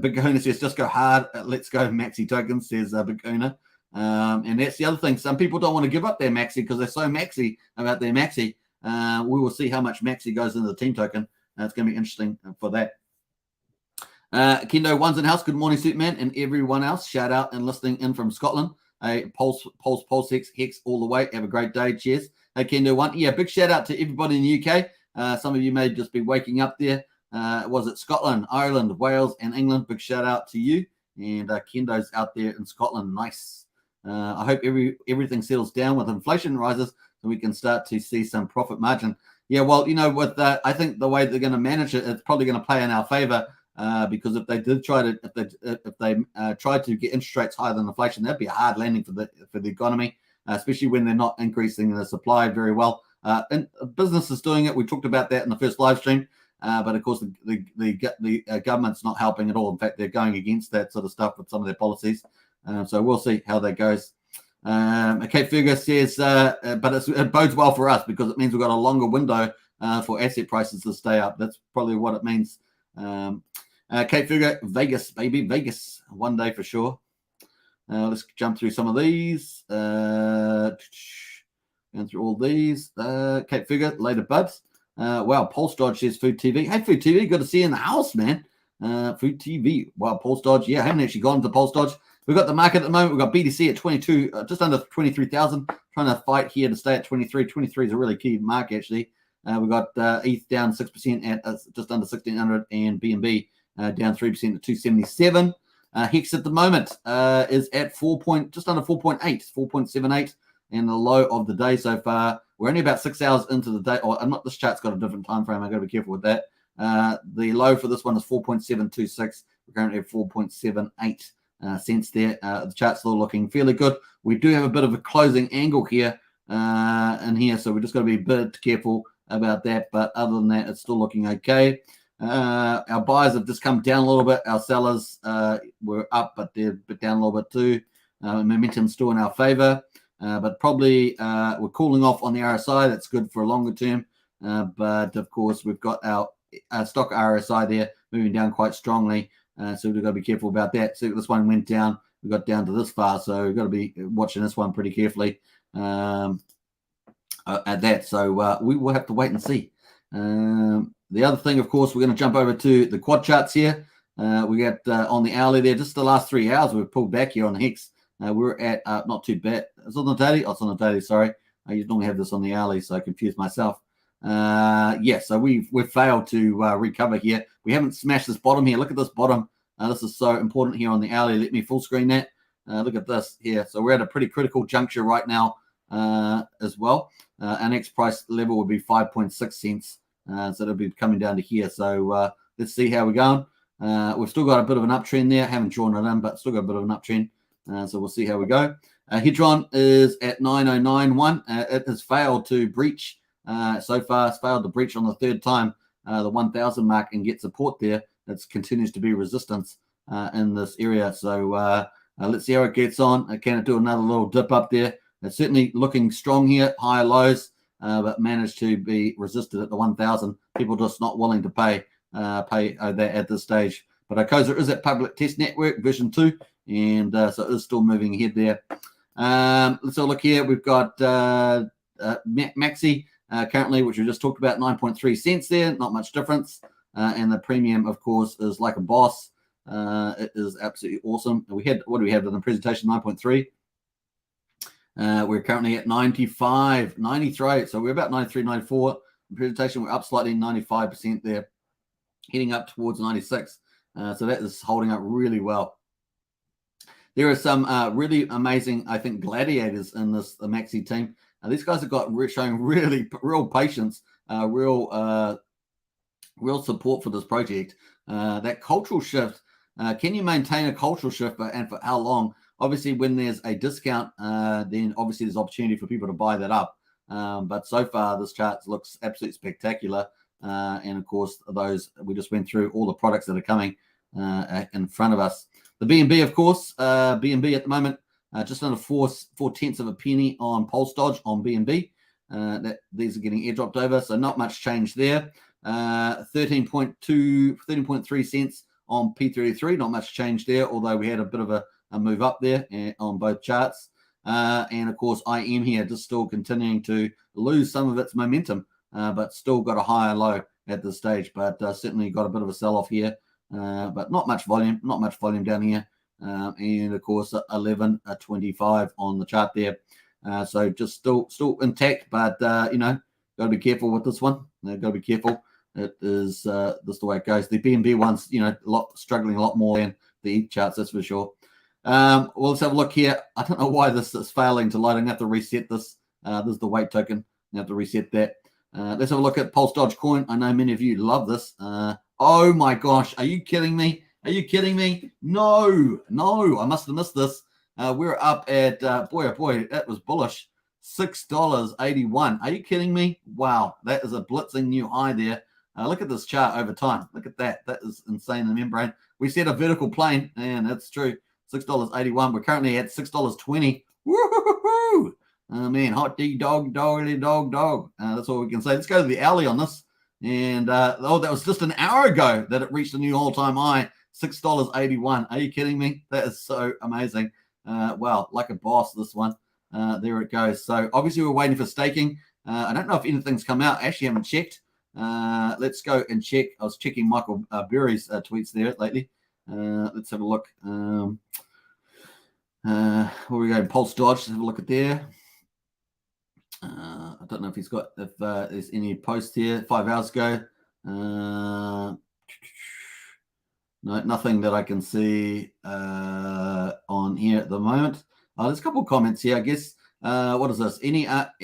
Big Kahuna says, just go hard. Let's go Maxi tokens, says Big Kahuna. And that's the other thing. Some people don't want to give up their Maxi because they're so Maxi about their Maxi. We will see how much Maxi goes into the team token. It's going to be interesting for that. Kendo One's in house. Good morning, Superman, and everyone else. Shout out and listening in from Scotland. Pulse, Hex all the way. Have a great day. Cheers. Kendo One. Yeah, big shout out to everybody in the UK. Some of you may just be waking up there. Was it Scotland, Ireland, Wales, and England? Big shout out to you. And Kendo's out there in Scotland. Nice. I hope everything settles down with inflation rises so we can start to see some profit margin. Yeah, well, you know, with I think the way they're going to manage it, it's probably going to play in our favor. Because if they did try to, if they tried to get interest rates higher than inflation, that'd be a hard landing for the economy, especially when they're not increasing the supply very well. And business is doing it. We talked about that in the first live stream, but of course the government's not helping at all. In fact, they're going against that sort of stuff with some of their policies. So we'll see how that goes. Okay, Fergus says, but it bodes well for us because it means we've got a longer window for asset prices to stay up. That's probably what it means. Kate Figure, Vegas, baby, Vegas, one day for sure. Let's jump through some of these. Going through all these. Kate Figure, later, buds. Wow, Pulse Dodge says Food TV. Hey, Food TV, good to see you in the house, man. Food TV. Wow, Pulse Dodge. Yeah, I haven't actually gone to Pulse Dodge. We've got the market at the moment. We've got BTC at 22, just under 23,000. Trying to fight here to stay at 23. 23 is a really key mark, actually. We've got ETH down 6% at just under 1,600 and BNB down 3% at 277. Hex at the moment is at just under 4.8, 4.78, and the low of the day so far. We're only about 6 hours into the day. This chart's got a different time frame. I've got to be careful with that. The low for this one is 4.726. We're currently at 4.78 cents there. The chart's still looking fairly good. We do have a bit of a closing angle here in here, so we just got to be a bit careful about that. But other than that, it's still looking okay. Our buyers have just come down a little bit. Our sellers were up, but they're down a little bit too. Momentum's still in our favor, but probably we're cooling off on the RSI. That's good for a longer term. But of course, we've got our stock RSI there moving down quite strongly. So we've got to be careful about that. So this one went down. We got down to this far. So we've got to be watching this one pretty carefully at that. So we will have to wait and see. The other thing, of course, we're going to jump over to the quad charts here. We got on the hourly there, just the last 3 hours, we've pulled back here on the Hex. We're at not too bad. It's on the daily. Oh, it's on the daily, sorry. I usually normally have this on the hourly, so I confused myself. Yeah, so we've failed to recover here. We haven't smashed this bottom here. Look at this bottom. This is so important here on the hourly. Let me full screen that. Look at this here. So we're at a pretty critical juncture right now as well. Our next price level would be 5.6 cents. So it'll be coming down to here. So let's see how we're going. We've still got a bit of an uptrend there. Haven't drawn it in, but still got a bit of an uptrend. So we'll see how we go. Hedron is at 9091. It has failed to breach so far. It's failed to breach on the third time the 1,000 mark and get support there. It continues to be resistance in this area. So let's see how it gets on. Can it do another little dip up there? It's certainly looking strong here, higher lows. But managed to be resisted at the 1,000. People just not willing to pay that at this stage. But Icosa is at public test network version 2, and so it is still moving ahead there. Let's have a look here. We've got Maxi currently, which we just talked about, 9.3 cents there. Not much difference. And the premium, of course, is like a boss. It is absolutely awesome. What do we have in the presentation? 9.3. We're currently at 95, 93. So we're about 93, 94. In presentation, we're up slightly, 95% there, heading up towards 96. So that is holding up really well. There are some really amazing, I think, gladiators in the Maxi team. These guys have got showing real patience, real support for this project. That cultural shift, can you maintain a cultural shift and for how long? Obviously, when there's a discount, then obviously there's opportunity for people to buy that up. But so far, this chart looks absolutely spectacular. And of course, those we just went through all the products that are coming in front of us. The BNB, of course, BNB at the moment, just under 4/10 of a penny on Pulse Dodge on BNB. These are getting airdropped over, so not much change there. 13.3 cents on P33, not much change there, although we had a bit of a move up there on both charts. And of course, IM here just still continuing to lose some of its momentum, but still got a higher low at this stage. But certainly got a bit of a sell-off here, but not much volume down here. And of course, 11.25 on the chart there. So just still intact, but got to be careful with this one. Got to be careful. It is this the way it goes. The BNB ones, struggling a lot more than the ETH charts, that's for sure. Well, let's have a look here. I don't know why this is failing to load. I'm going to have to reset this. This is the weight token. I have to reset that. Let's have a look at Pulse Dogecoin. I know many of you love this. Oh my gosh, are you kidding me? Are you kidding me? No, I must have missed this. We're up at, boy, oh boy, that was bullish. $6.81. Are you kidding me? Wow, that is a blitzing new high there. Look at this chart over time. Look at that. That is insane in the membrane. We set a vertical plane, and that's true. $6.81. We're currently at $6.20. Woo-hoo-hoo-hoo! Oh, man, hot dog. That's all we can say. Let's go to the alley on this. And, that was just an hour ago that it reached a new all-time high, $6.81. Are you kidding me? That is so amazing. Wow, like a boss, this one. There it goes. So, obviously, we're waiting for staking. I don't know if anything's come out. Actually, haven't checked. Let's go and check. I was checking Michael Burry's tweets there lately. Let's have a look. Where are we going? Pulse Dodge. Let's have a look at there. I don't know if there's any posts here 5 hours ago. No, nothing that I can see on here at the moment. There's a couple of comments here, I guess. What is this?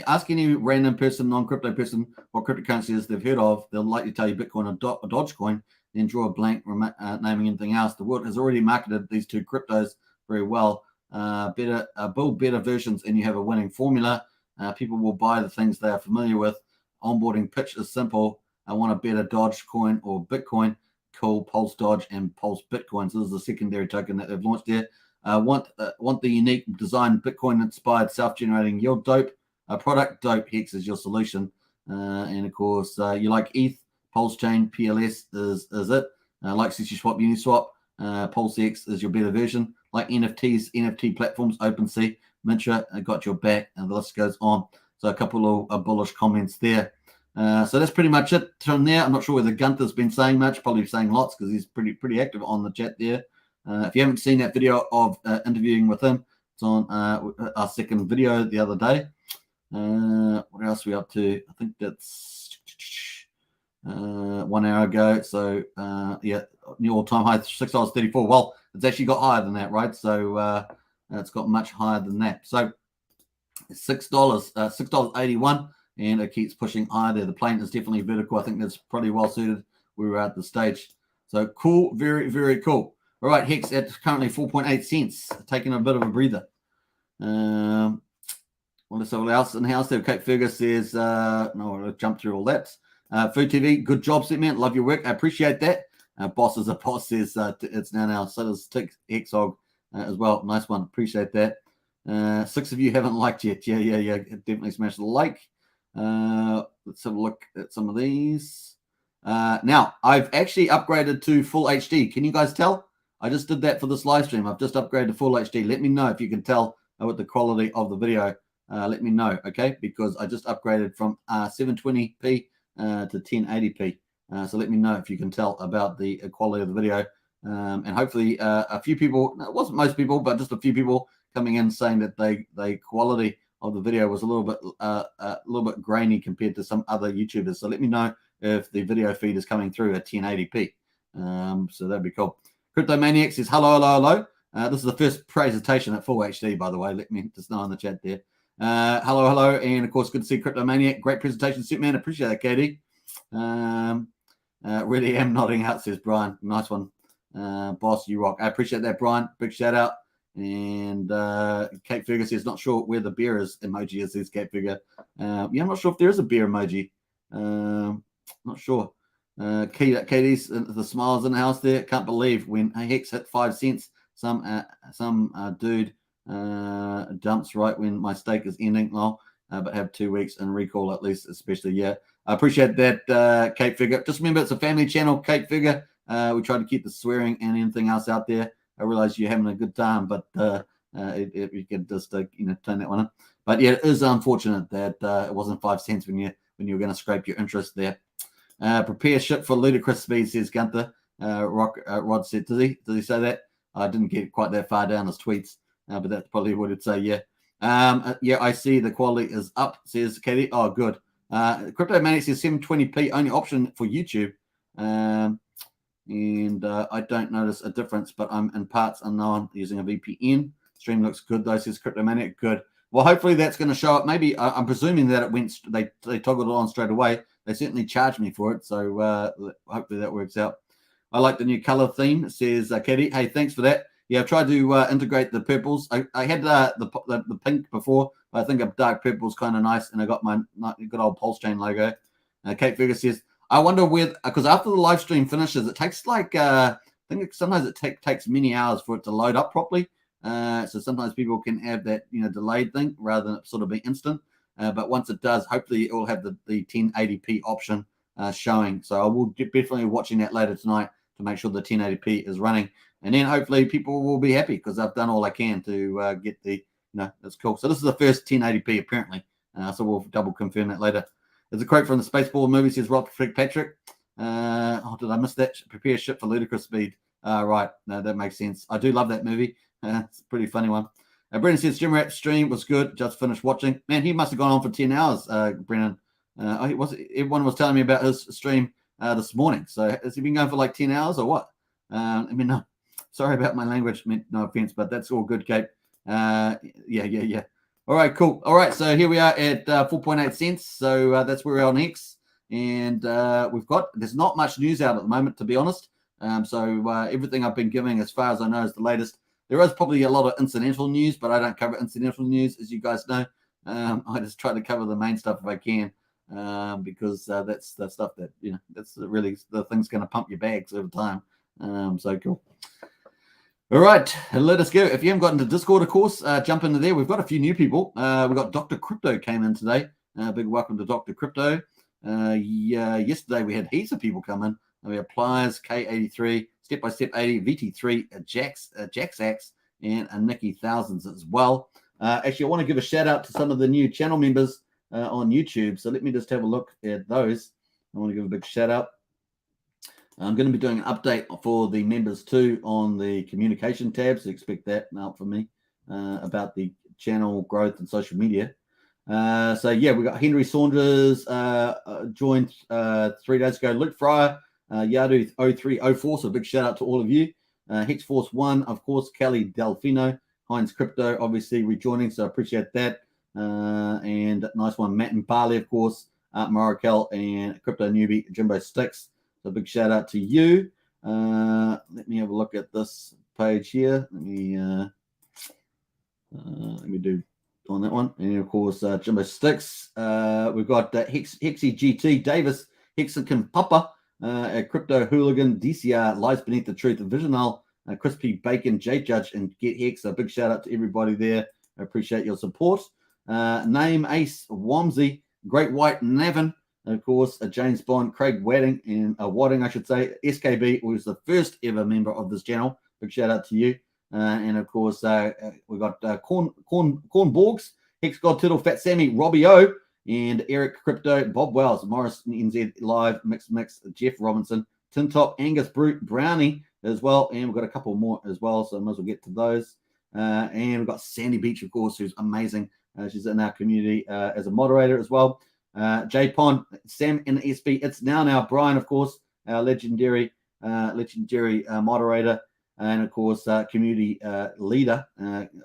Ask any random person, non-crypto person, what cryptocurrencies they've heard of. They'll likely tell you Bitcoin or Dogecoin, then draw a blank naming anything else. The world has already marketed these two cryptos very well. Build better versions and you have a winning formula. People will buy the things they are familiar with. Onboarding pitch is simple. I want a better Dogecoin or Bitcoin. Cool, Pulse Dodge and Pulse Bitcoin. So this is a secondary token that they've launched here. Want the unique design Bitcoin-inspired self-generating yield dope product. Dope Hex is your solution. And of course, you like ETH, Pulsechain, PLS is it. Like SushiSwap, Uniswap, PulseX is your better version. Like NFTs, NFT platforms, OpenSea, Mintra, got your back, and the list goes on. So a couple of bullish comments there. So that's pretty much it from there. I'm not sure whether Gunther's been saying much, probably saying lots because he's pretty active on the chat there. If you haven't seen that video of interviewing with him, it's on our second video the other day. What else are we up to? I think that's 1 hour ago. So, new all-time high, $6.34. Well, it's actually got higher than that, right? So it's got much higher than that. So $6.81, and it keeps pushing higher there. The plane is definitely vertical. I think that's probably well suited where we're at the stage. So cool, very, very cool. All right, Hex at currently 4.8 cents, taking a bit of a breather. Well, let's have else in the house there. Kate Fergus says, no, I'll jump through all that. Food TV, good job, man. Love your work. I appreciate that. Boss is a boss says it's now. So does Hexog as well. Nice one. Appreciate that. 6 of you haven't liked yet. Yeah. Definitely smash the like. Let's have a look at some of these. Now, I've actually upgraded to full HD. Can you guys tell? I just did that for this live stream. I've just upgraded to full HD. Let me know if you can tell with the quality of the video. Let me know, okay? Because I just upgraded from 720p to 1080p. So let me know if you can tell about the quality of the video. And hopefully a few people, it wasn't most people, but just a few people coming in saying that the quality of the video was a little bit grainy compared to some other YouTubers. So let me know if the video feed is coming through at 1080p. So that'd be cool. Crypto Maniac says, hello. This is the first presentation at full HD, by the way. Let me just know in the chat there. Hello. And, of course, good to see Crypto Maniac. Great presentation, Superman. Appreciate that, Katie. Really am nodding out, says Brian. Nice one. Boss, you rock. I appreciate that, Brian. Big shout out. And Kate Figure says, not sure where the beer is emoji is, says Kate Figure. I'm not sure if there is a beer emoji. Not sure. Katie's the smiles in the house there. Can't believe when Hex hit 5 cents, some dude dumps right when my stake is ending. But have 2 weeks in recall at least, especially. Yeah, I appreciate that, Kate Figure. Just remember, it's a family channel, Kate Figure. We try to keep the swearing and anything else out there I realize you're having a good time, but if you could just turn that one on. But yeah, it is unfortunate that it wasn't 5 cents when you were going to scrape your interest there. Prepare shit for ludicrous speed, says Gunther. Rod said, did he say that? I didn't get quite that far down his tweets, but that's probably what it'd say. Yeah. Yeah, I see the quality is up, says Katie. Oh, good. Crypto Manic says 720p only option for YouTube. And I don't notice a difference, but I'm in parts unknown using a VPN. Stream looks good though, says Crypto Manic. Good. Well, hopefully that's going to show up. Maybe I'm presuming that it went. They toggled it on straight away. They certainly charged me for it, so hopefully that works out. I like the new color theme, says Katie. Hey, thanks for that. Yeah, I've tried to integrate the purples. I had the pink before, but I think a dark purple is kind of nice, and I got my good old Pulsechain logo. Kate Fergus says, I wonder whether, because after the live stream finishes, it takes like, I think sometimes it takes many hours for it to load up properly. So sometimes people can have that, delayed thing rather than it sort of be instant. But once it does, hopefully it will have the 1080p option showing. So I will definitely be watching that later tonight to make sure the 1080p is running. And then hopefully people will be happy because I've done all I can to get the, that's cool. So this is the first 1080p apparently. So we'll double confirm that later. There's a quote from the Spaceball movie, says Rob Patrick. Did I miss that? Prepare shit for ludicrous speed. Right. No, that makes sense. I do love that movie. It's a pretty funny one. Brennan says Jim Rat's stream was good. Just finished watching. Man, he must have gone on for 10 hours, Brennan. Everyone was telling me about his stream this morning. So has he been going for like 10 hours or what? No. Sorry about my language. No offense, but that's all good, Kate. Yeah. All right, cool. All right, so here we are at 4.8 cents. So that's where we're on Hex. And there's not much news out at the moment, to be honest. So everything I've been giving, as far as I know, is the latest. There is probably a lot of incidental news, but I don't cover incidental news, as you guys know. I just try to cover the main stuff if I can, because that's the stuff that, that's really the thing's going to pump your bags over time. So cool. All right, let us go. If you haven't got into Discord, of course, jump into there. We've got a few new people. We've got Dr. Crypto came in today. Big welcome to Dr. Crypto. Yesterday we had heaps of people come in. We have Pliers, K83, Step by Step 80, VT3, Jaxax, and Nikki Thousands as well. Actually, I want to give a shout out to some of the new channel members on YouTube. So let me just have a look at those. I want to give a big shout out. I'm going to be doing an update for the members too on the communication tab. So expect that out for me about the channel growth and social media. So yeah, we got Henry Saunders joined 3 days ago. Luke Fryer, Yadu 0304. So a big shout out to all of you. Hex Force 1, of course, Kelly Delfino, Heinz Crypto, obviously rejoining. So I appreciate that. And nice one, Matt and Barley, of course, Marakel and Crypto Newbie, Jimbo Sticks. So a big shout out to you. Let me have a look at this page here. Let me do on that one. And of course, Jimbo Sticks. We've got Hexy GT, Davis, Hexagon Papa, Crypto Hooligan, DCR, Lies Beneath the Truth, Visional, Crispy Bacon, J Judge, and Get Hex. A big shout out to everybody there. I appreciate your support. Name Ace, Wamsey, Great White Navin, of course, James Bond, Craig Wadding, and Wadding, I should say. SKB was the first ever member of this channel. Big shout out to you. And of course, we've got Corn Borgs, Hex God Turtle, Fat Sammy, Robbie O, and Eric Crypto, Bob Wells, Morris NZ Live, Mix, Jeff Robinson, Tin Top, Angus Brute, Brownie as well. And we've got a couple more as well, so I might as well get to those. And we've got Sandy Beach, of course, who's amazing. She's in our community as a moderator as well. J Pond, Sam and SB, it's now Brian, of course, our legendary moderator, and of course community leader,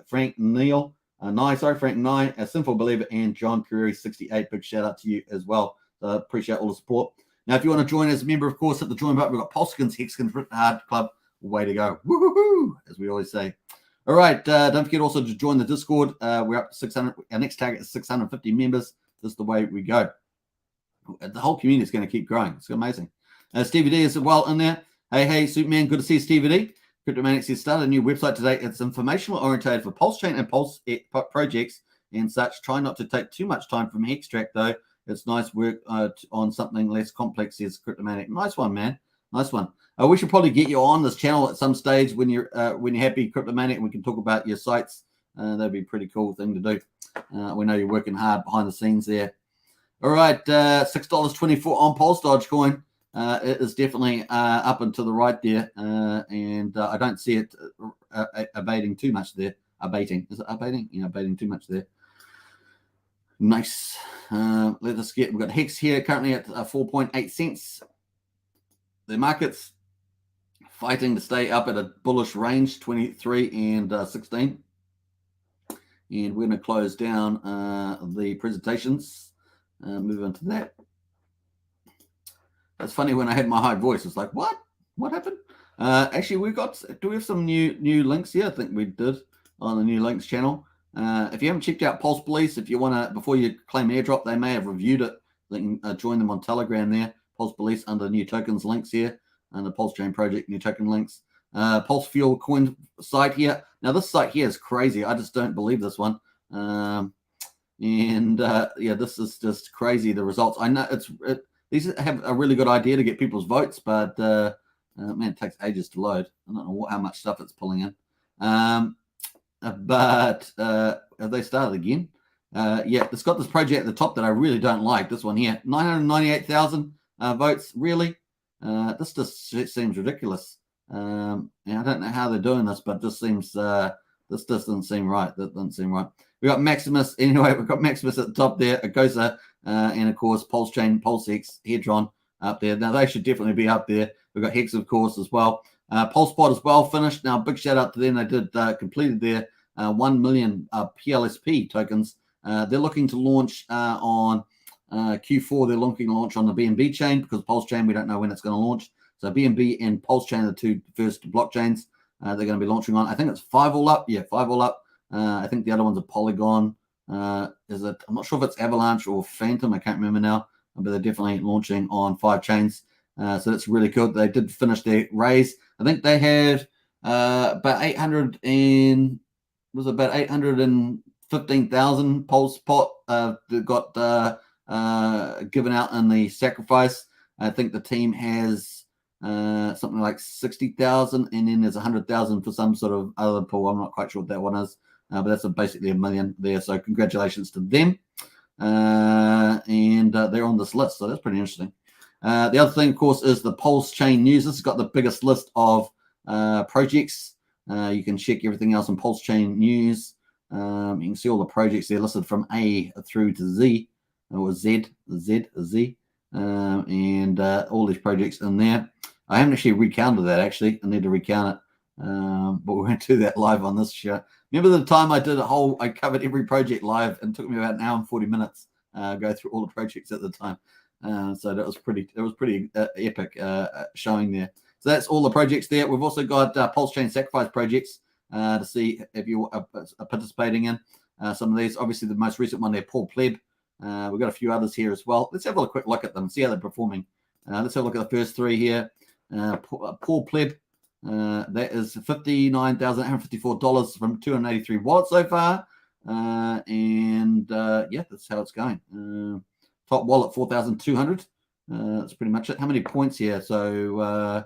Frank Neal, Frank Nye, a Sinful Believer, and John Curry 68. Big shout out to you as well. So I appreciate all the support. Now, if you want to join as a member, of course, hit the join button. We've got Pulsechain's Hexagon Hard Club. Way to go. Woo-hoo-hoo, as we always say. All right. Don't forget also to join the Discord. We're up to 600. Our next target is 650 members. This is the way we go. The whole community is going to keep growing. It's amazing. Stevie D is well in there. Hey, Superman. Good to see you, Stevie D. Cryptomanics has started a new website today. It's informational oriented for Pulsechain and Pulse projects and such. Try not to take too much time from Hextract, though. It's nice work on something less complex, says Cryptomatic. Nice one, man. Nice one. We should probably get you on this channel at some stage when you're happy, Cryptomaniac, and we can talk about your sites. That'd be a pretty cool thing to do. We know you're working hard behind the scenes there. All right, $6.24 on Pulse Dogecoin. It is definitely up and to the right there, and I don't see it abating too much there. Abating, is it abating? Yeah, abating too much there. Nice. Let us get. We've got Hex here currently at 4.8 cents. The markets fighting to stay up at a bullish range, 23 and 16. And we're going to close down the presentations. Move on to that. That's funny, when I had my high voice, it's like, what? What happened? Actually, do we have some new links here? I think we did on the new links channel. If you haven't checked out Pulse Police, if you want to, before you claim airdrop, they may have reviewed it. You can join them on Telegram there. Pulse Police under new tokens links here, and the Pulsechain project new token links. Pulse Fuel coin site here. Now this site here is crazy. I just don't believe this one. Yeah, this is just crazy. The results. I know these have a really good idea to get people's votes, but man, it takes ages to load. I don't know how much stuff it's pulling in. But have they started again? Yeah, it's got this project at the top that I really don't like. This one here, 998,000 votes. Really, this just seems ridiculous. Yeah, I don't know how they're doing this, but this seems this just doesn't seem right. That doesn't seem right. We got Maximus anyway. We've got Maximus at the top there, Agosa, and of course Pulsechain, Pulsex, Hedron up there. Now they should definitely be up there. We've got Hex, of course, as well. PulseSpot as well finished. Now big shout out to them. They did completed their 1 million PLSP tokens. They're looking to launch on Q4. They're looking to launch on the BNB chain, because Pulsechain, we don't know when it's going to launch. So BNB and Pulsechain are the two first blockchains they're going to be launching on. I think it's 5 all up. Yeah, 5 all up. I think the other one's a Polygon. Is it? I'm not sure if it's Avalanche or Phantom. I can't remember now. But they're definitely launching on 5 chains. So that's really good. They did finish their raise. I think they had about 815,000 Pulse pot that got given out in the sacrifice. I think the team has something like 60,000, and then there's 100,000 for some sort of other pool. I'm not quite sure what that one is, but that's basically 1 million there. So congratulations to them. And they're on this list, so that's pretty interesting. The other thing, of course, is the Pulsechain news. This has got the biggest list of projects. You can check everything else on Pulsechain news. You can see all the projects there listed from A through to Z, or Z, and all these projects in there. I haven't actually recounted that, actually. I need to recount it, but we won't do that live on this show. Remember the time I covered every project live, and it took me about an hour and 40 minutes go through all the projects at the time. So that was pretty epic showing there. So that's all the projects there. We've also got Pulsechain Sacrifice projects to see if you are participating in some of these. Obviously, the most recent one there, Paul Pleb. We've got a few others here as well. Let's have a quick look at them, see how they're performing. Let's have a look at the first 3 here. Paul Pleb, that is $59,854 from 283 wallets so far. Yeah, that's how it's going. Top wallet 4,200. That's pretty much it. How many points here? So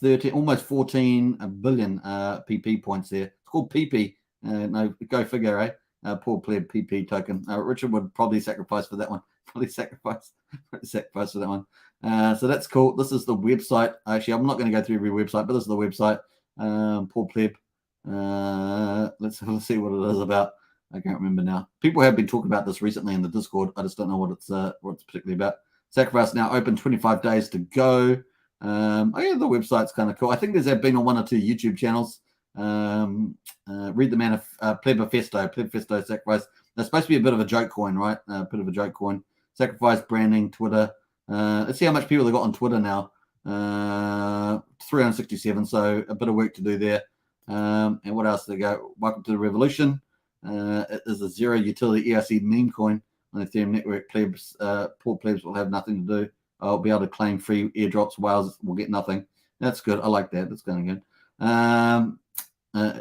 13, almost 14 billion PP points there. It's called PP. No, go figure, eh? Poor Pleb PP token. Richard would probably sacrifice for that one. Probably sacrifice for that one. So that's cool. This is the website. Actually, I'm not going to go through every website, but this is the website. Poor Pleb. Let's see what it is about. I can't remember now. People have been talking about this recently in the Discord. I just don't know what it's particularly about. Sacrifice now open, 25 days to go. Oh yeah, the website's kind of cool. I think there's been on 1 or 2 YouTube channels. Read the man of Plebfesto Sacrifice. That's supposed to be a bit of a joke coin, right? A bit of a joke coin. Sacrifice branding, Twitter. Let's see how much people they got on Twitter now. 367. So a bit of work to do there. And what else? They go. Welcome to the revolution. It is a zero utility ERC meme coin on the Ethereum network. Poor plebs will have nothing to do. I'll be able to claim free airdrops. Whales will get nothing. That's good. I like that. That's going good.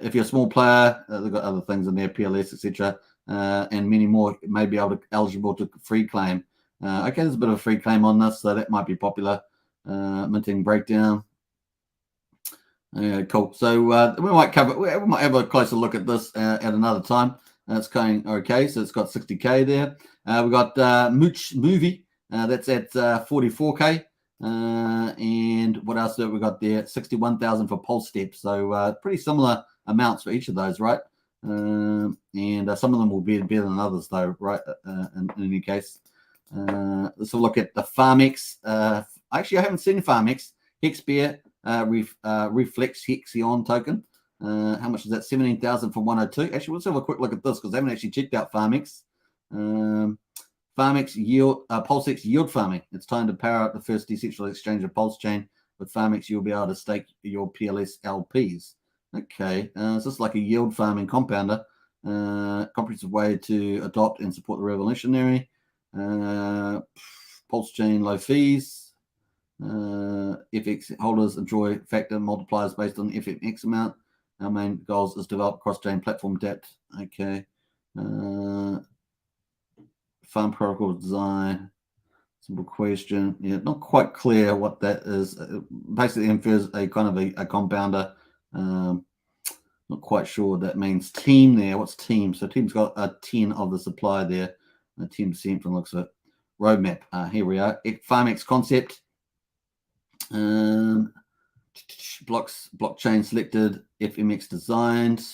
If you're a small player, they've got other things in there, PLS, etc., and many more. May be eligible to free claim. Okay, there's a bit of a free claim on this, so that might be popular. Minting breakdown. Yeah, cool. So we might have a closer look at this at another time. It's going okay. So it's got 60K there. We've got Mooch Movie. That's at 44K. And what else have we got there? 61,000 for Pulse Step. So pretty similar amounts for each of those, right? And some of them will be better than others, though, right? In any case, let's have a look at the FarmX. Actually, I haven't seen FarmX. Hex Bear, Reflex Hexion token. How much is that? 17,000 for 102. Actually, let's have a quick look at this because I haven't actually checked out FarmX. FarmX yield, PulseX yield farming. It's time to power up the first decentralized exchange of Pulsechain. With FarmX, you'll be able to stake your PLS LPs. Okay, it's just like a yield farming compounder. Comprehensive way to adopt and support the revolutionary. Pulsechain low fees. FX holders enjoy factor multipliers based on FMX amount. Our main goals is develop cross-chain platform depth. Okay. Farm protocol design. Simple question. Yeah, not quite clear what that is. It basically infers a kind of a compounder. Not quite sure what that means. Team there. What's team? So team's got a 10 of the supply there. 10% from the looks of it. Roadmap. Here we are. FarmX concept. Blockchain selected. FMX designed.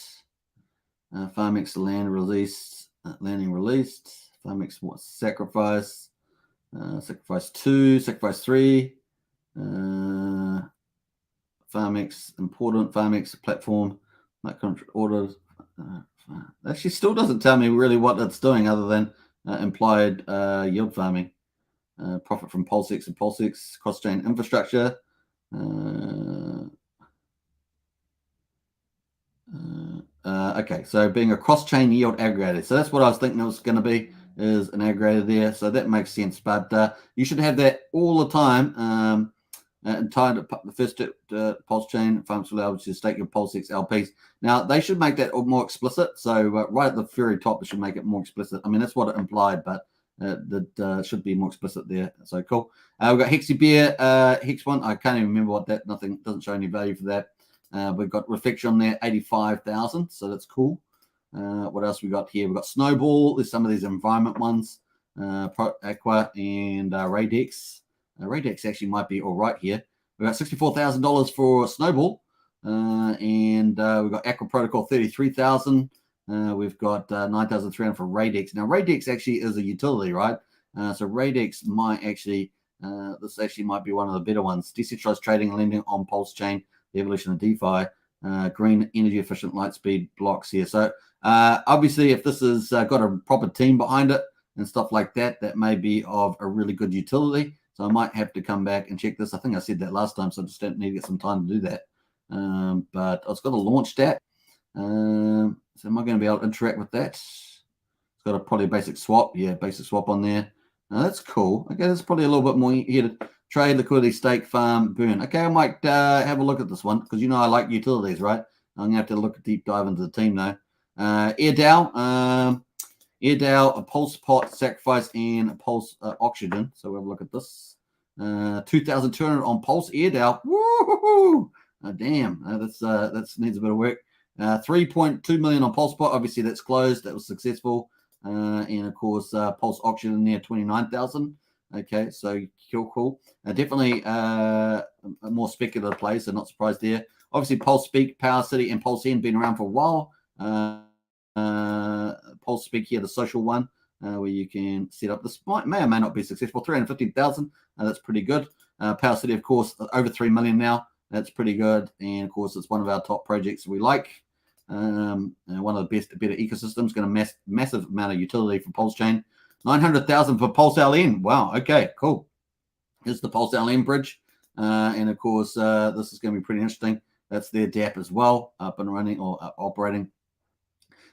FarmX land released. Landing released. FarmX what? Sacrifice. Sacrifice 2. Sacrifice 3. FarmX important. FarmX platform. Contract ordered. Actually, still doesn't tell me really what it's doing other than implied yield farming. Profit from Pulsex and Pulsex cross-chain infrastructure. Okay, so being a cross-chain yield aggregator. So that's what I was thinking it was going to be, is an aggregator there. So that makes sense. But you should have that all the time. And tied to the first Pulsechain farms will allow you to stake your Pulsex LPs. Now they should make that more explicit. So right at the very top, it should make it more explicit. I mean, that's what it implied, but that should be more explicit there. So cool. We've got Hexy Bear, Hex one. I can't even remember what that. Nothing doesn't show any value for that. We've got Reflection there, 85,000. So that's cool. What else we got here? We've got Snowball. There's some of these environment ones. Aqua and Radex. Radex actually might be all right here. We've got $64,000 for Snowball. And we've got Aqua Protocol, 33,000. We've got 9,300 for Radex. Now, Radex actually is a utility, right? So Radex might actually, this actually might be one of the better ones. Decentralized trading and lending on Pulsechain, the evolution of DeFi, green energy efficient light speed blocks here. So obviously, if this has got a proper team behind it and stuff like that, that may be of a really good utility. So I might have to come back and check this. I think I said that last time, so I just don't need to get some time to do that. But I've got a launch stat. So am I going to be able to interact with that? It's got a probably basic swap. Yeah, basic swap on there. That's cool. Okay, that's probably a little bit more here to trade, liquidity, stake, farm, burn. Okay, I might have a look at this one because you know I like utilities, right? I'm going to have to look a deep dive into the team now. AirDAO. AirDAO, a Pulse Pot, Sacrifice, and a Pulse Oxygen. So we'll have a look at this. 2,200 on Pulse AirDAO. Woo-hoo-hoo! Damn, that needs a bit of work. 3.2 million on Pulse Pot. Obviously, that's closed. That was successful. And of course, Pulse Auction in there, 29,000. Okay, so cool. Definitely a more speculative play, so not surprised there. Obviously, Pulse Speak, Power City, and Pulse N been around for a while. Pulse Speak here, the social one, where you can set up. This may or may not be successful. 315,000. That's pretty good. Power City, of course, over 3 million now. That's pretty good. And of course, it's one of our top projects we like. One of the better ecosystems. Going to massive amount of utility for Pulsechain. 900,000 for Pulse LN. Wow. Okay. Cool. Here's the Pulse LN bridge, and of course, this is going to be pretty interesting. That's their DApp as well, up and running or operating.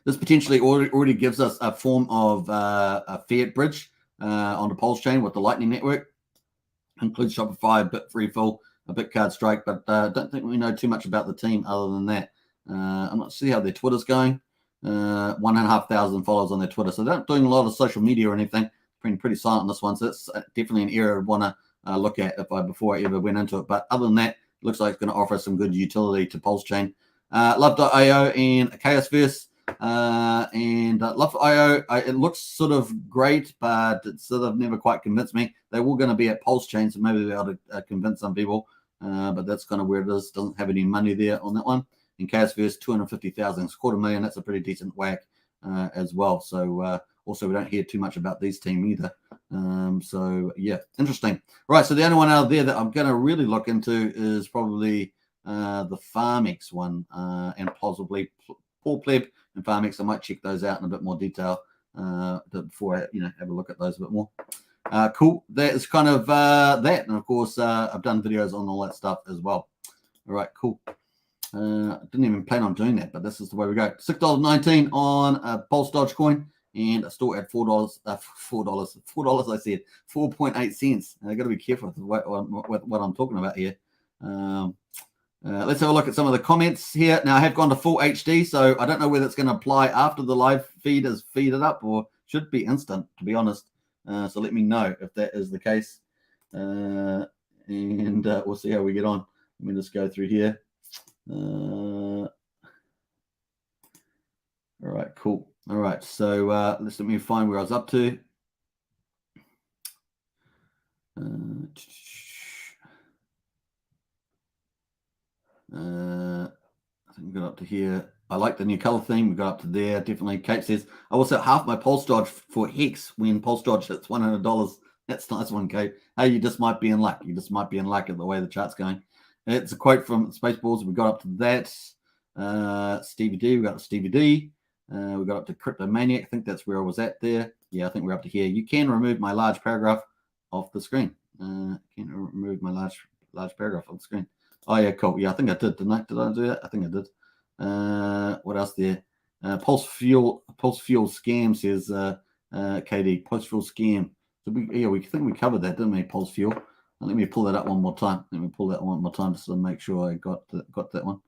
This potentially already gives us a form of a fiat bridge on the Pulsechain with the Lightning Network. Includes Shopify, Bitrefill, a Bitcard Strike, but don't think we know too much about the team other than that. I'm not sure how their Twitter's going. 1,500 followers on their Twitter, so they're not doing a lot of social media or anything. Been pretty silent on this one, so it's definitely an area I'd want to look at before I ever went into it. But other than that, looks like it's going to offer some good utility to Pulsechain. Love.io and Chaosverse. Love.io, it looks sort of great, but it sort of never quite convinced me. They were going to be at Pulsechain, so maybe they'll be able to convince some people. But that's kind of where it is. Doesn't have any money there on that one. In Chaosverse, 250,000, it's $250,000. That's a pretty decent whack as well. So also we don't hear too much about these team either. So yeah, interesting. Right, so the only one out there that I'm going to really look into is probably the FarmX one and possibly Paul Pleb and FarmX. I might check those out in a bit more detail before I have a look at those a bit more. Cool. That is kind of that, and of course I've done videos on all that stuff as well. All right, cool. Didn't even plan on doing that, but this is the way we go. $6.19 on Pulse Dogecoin, and I still at $4. $4. I said 4.8 cents. I got to be careful with what I'm talking about here. Let's have a look at some of the comments here. Now I have gone to full HD, so I don't know whether it's going to apply after the live feed is feeded up, or should be instant, to be honest. So let me know if that is the case, and we'll see how we get on. Let me just go through here. All right, cool. All right, so let me find where I was up to. I think we got up to here. I like the new color theme. We got up to there. Definitely. Kate says, I will set half my Pulse Dodge for Hex when Pulse Dodge hits $100. That's a nice one, Kate. Hey, you just might be in luck. You just might be in luck at the way the chart's going. It's a quote from Spaceballs. We got up to that. Stevie D. We got up to Stevie D. We got up to Cryptomaniac. I think that's where I was at there. Yeah, I think we're up to here. You can remove my large paragraph off the screen. Can remove my large paragraph off the screen. Oh, yeah, cool. Yeah, I think I did, didn't I? Did I do that? I think I did. What else there? Pulse Fuel Scam says, KD, Pulse Fuel Scam. So we think we covered that, didn't we, Pulse Fuel? Let me pull that up one more time. Let me pull that one more time just to make sure I got that one.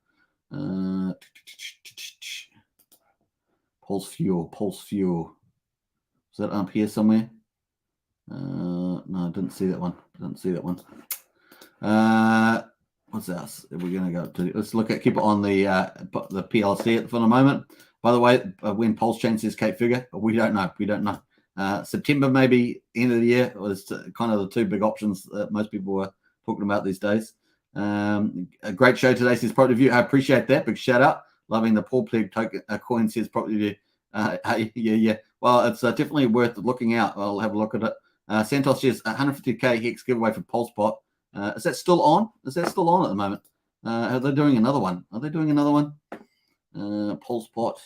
Pulse Fuel. Is that up here somewhere? No, I didn't see that one. What's else? We're going to go to. Let's keep it on the PLC for the moment. By the way, when Pulsechain says Cape Figure, we don't know. September, maybe end of the year, was kind of the two big options that most people are talking about these days. A great show today, says Property View. I appreciate that. Big shout out. Loving the Paul Pleb token coin, says Property View. Yeah. Well, it's definitely worth looking out. I'll have a look at it. Santos says 150k Hex giveaway for Pulsepot. Is that still on? Is that still on at the moment? Are they doing another one? Pulsepot.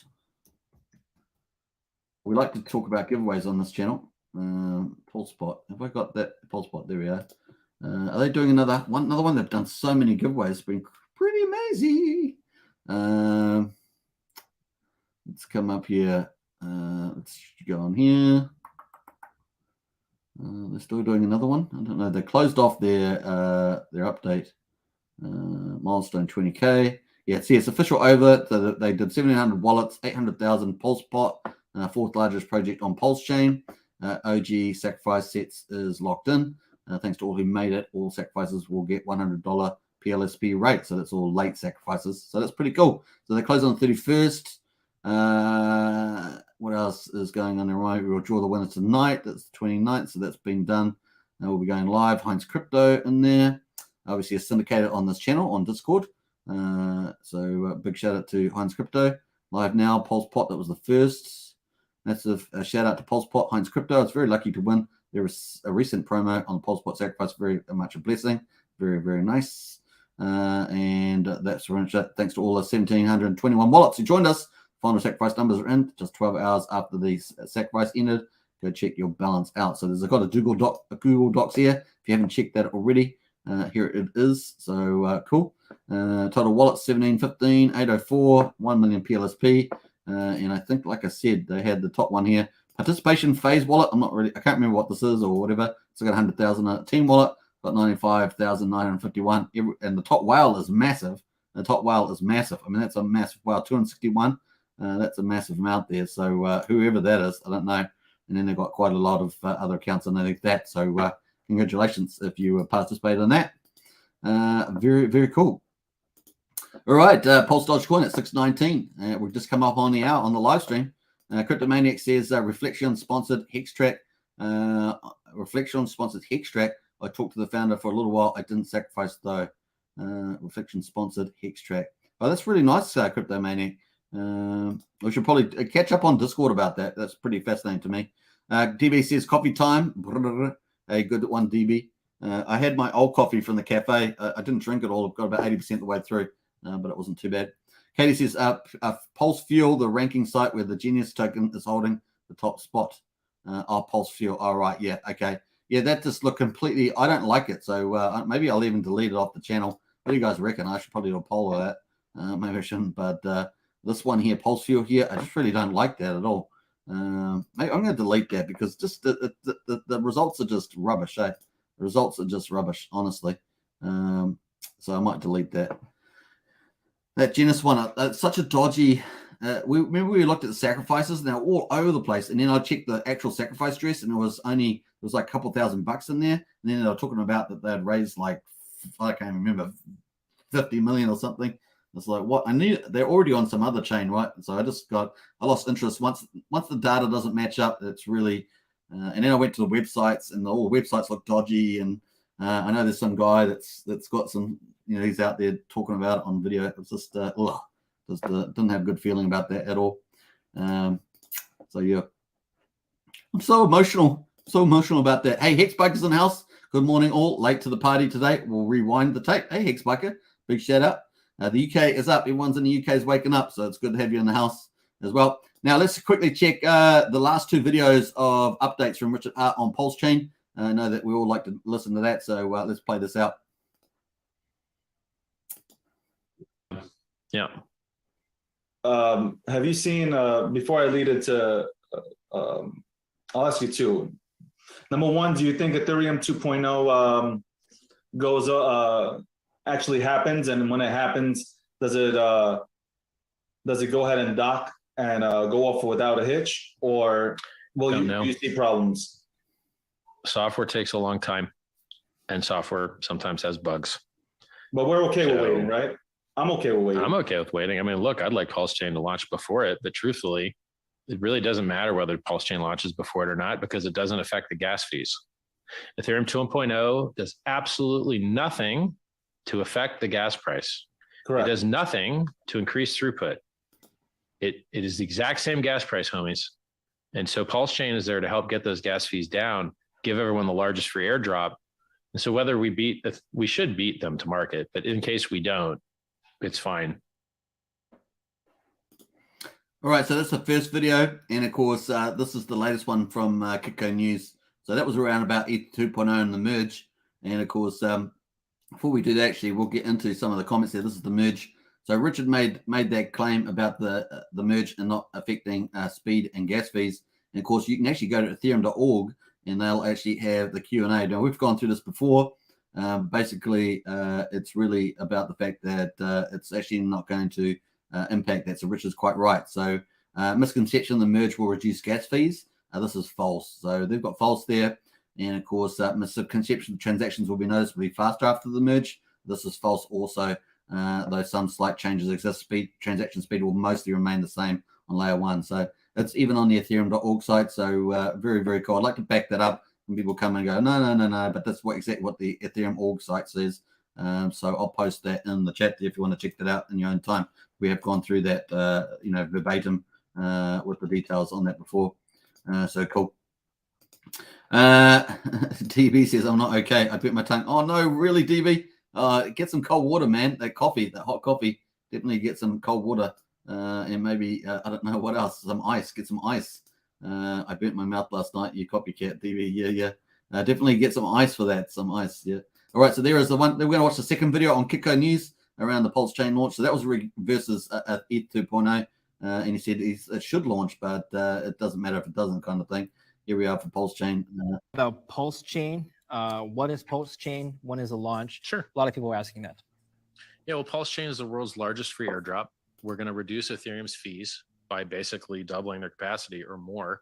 We like to talk about giveaways on this channel. Pulsepot. Have I got that? Pulsepot. There we are. Are they doing another one? They've done so many giveaways. It's been pretty amazing. Let's come up here. Let's go on here. They're still doing another one. I don't know. They closed off their update. Milestone 20k. Yeah, see, it's official over. So they did 1,700 wallets, 800,000 Pulsepot, fourth largest project on Pulsechain. OG sacrifice sets is locked in. Thanks to all who made it, all sacrifices will get $100 PLSP rate. So that's all late sacrifices. So that's pretty cool. So they close on the 31st. What else is going on there? Right, we'll draw the winner tonight. That's the 29th, so that's been done. We'll be going live. Heinz Crypto in there. Obviously, a syndicator on this channel on Discord. So big shout out to Heinz Crypto. Live now. Pulsepot, that was the first. That's a shout out to Pulsepot. Heinz Crypto. It's very lucky to win. There was a recent promo on the Pulsepot sacrifice. Very much a blessing. Very, very nice. And that's thanks to all the 1,721 wallets who joined us. Final sacrifice numbers are in just 12 hours after the sacrifice ended. Go check your balance out. So there's got a Google Docs here. If you haven't checked that already, here it is. So cool. Total wallet 1715 804 1 million PLSP. And I think, like I said, they had the top one here. Participation phase wallet. I can't remember what this is or whatever. So I got 100,000 team wallet. Got 95,951. And the top whale is massive. I mean, that's a massive whale. 261. That's a massive amount there. So whoever that is, I don't know. And then they've got quite a lot of other accounts underneath that. So congratulations if you participated in that. Very, very cool. All right, Pulse Dogecoin at 619. We've just come up on the hour on the live stream. Cryptomaniac says Reflection sponsored Hex Track. Reflection sponsored Hex Track. I talked to the founder for a little while. I didn't sacrifice though. Reflection sponsored Hex Track. Oh, that's really nice, Cryptomaniac. We should probably catch up on Discord about that. That's pretty fascinating to me. DB says coffee time. A good one, DB. I had my old coffee from the cafe. I didn't drink it all. I've got about 80% of the way through, but it wasn't too bad. Katie says, Pulse Fuel, the ranking site where the Genius token is holding the top spot. Pulse Fuel. All right. Yeah. Okay. Yeah, that just looked completely, I don't like it. So maybe I'll even delete it off the channel. What do you guys reckon? I should probably do a poll of that. Maybe I shouldn't, but this one here, Pulse Fuel here, I just really don't like that at all. Maybe I'm going to delete that because just the results are just rubbish. The results are just rubbish, honestly. So I might delete that. That Genesis one, it's such a dodgy. Remember we looked at the sacrifices, and they're all over the place. And then I checked the actual sacrifice dress, and it was like a couple $1,000 in there. And then they were talking about that they'd raised like, I can't remember, 50 million or something. It's like, what? They're already on some other chain, right? So I lost interest once the data doesn't match up. It's really, and then I went to the websites, and all the websites look dodgy. And I know there's some guy that's got some, he's out there talking about it on video. It was just, didn't have a good feeling about that at all. So yeah, I'm so emotional about that. Hey, Hexbiker's in the house. Good morning, all. Late to the party today. We'll rewind the tape. Hey, Hexbiker, big shout out. The UK is up. Everyone's in the UK is waking up, so it's good to have you in the house as well. Now let's quickly check the last two videos of updates from Richard Hart on Pulsechain. I know that we all like to listen to that, so let's play this out. Yeah. Have you seen, before I lead into, I'll ask you two. Number one, do you think Ethereum 2.0 goes, actually happens? And when it happens, does it go ahead and dock and go off without a hitch? Or will you see problems? Software takes a long time, and software sometimes has bugs. But we're okay with waiting, right? I'm okay with waiting. I'm okay with waiting. I mean, look, I'd like Pulsechain to launch before it, but truthfully, it really doesn't matter whether Pulsechain launches before it or not, because it doesn't affect the gas fees. Ethereum 2.0 does absolutely nothing to affect the gas price. Correct. It does nothing to increase throughput. It is the exact same gas price, homies. And so Pulsechain is there to help get those gas fees down, give everyone the largest free airdrop. And so whether we should beat them to market, but in case we don't, it's fine. All right, so that's the first video, and of course, this is the latest one from Kitco News. So that was around about ETH 2.0 and the merge, and of course, before we do that, actually, we'll get into some of the comments there. This is the merge. So Richard made that claim about the merge and not affecting speed and gas fees. And of course, you can actually go to ethereum.org, and they'll actually have the Q&A. Now we've gone through this before. Basically, it's really about the fact that it's actually not going to impact that. So Richard's quite right. So misconception, the merge will reduce gas fees. This is false. So they've got false there. And of course, misconception, transactions will be noticeably faster after the merge. This is false also, though some slight changes exist. Transaction speed will mostly remain the same on layer one. So it's even on the ethereum.org site. So very, very cool. I'd like to back that up. And people come and go, no, but that's exactly what the Ethereum org site says. So I'll post that in the chat if you want to check that out in your own time. We have gone through that, verbatim with the details on that before. So cool. DB says, I'm not okay. I bit my tongue. Oh, no, really, DB? Get some cold water, man. That hot coffee, definitely get some cold water. And maybe, I don't know what else, some ice. Get some ice. I burnt my mouth last night. You copycat, DB. Yeah. Definitely get some ice for that. Some ice. Yeah. All right. So there is the one. We're going to watch the second video on Kitco News around the Pulsechain launch. So that was versus ETH 2.0. And he said it should launch, but it doesn't matter if it doesn't, kind of thing. Here we are for Pulsechain. About Pulsechain. What is Pulsechain? When is the launch? Sure. A lot of people are asking that. Yeah. Well, Pulsechain is the world's largest free airdrop. We're going to reduce Ethereum's fees by basically doubling their capacity or more.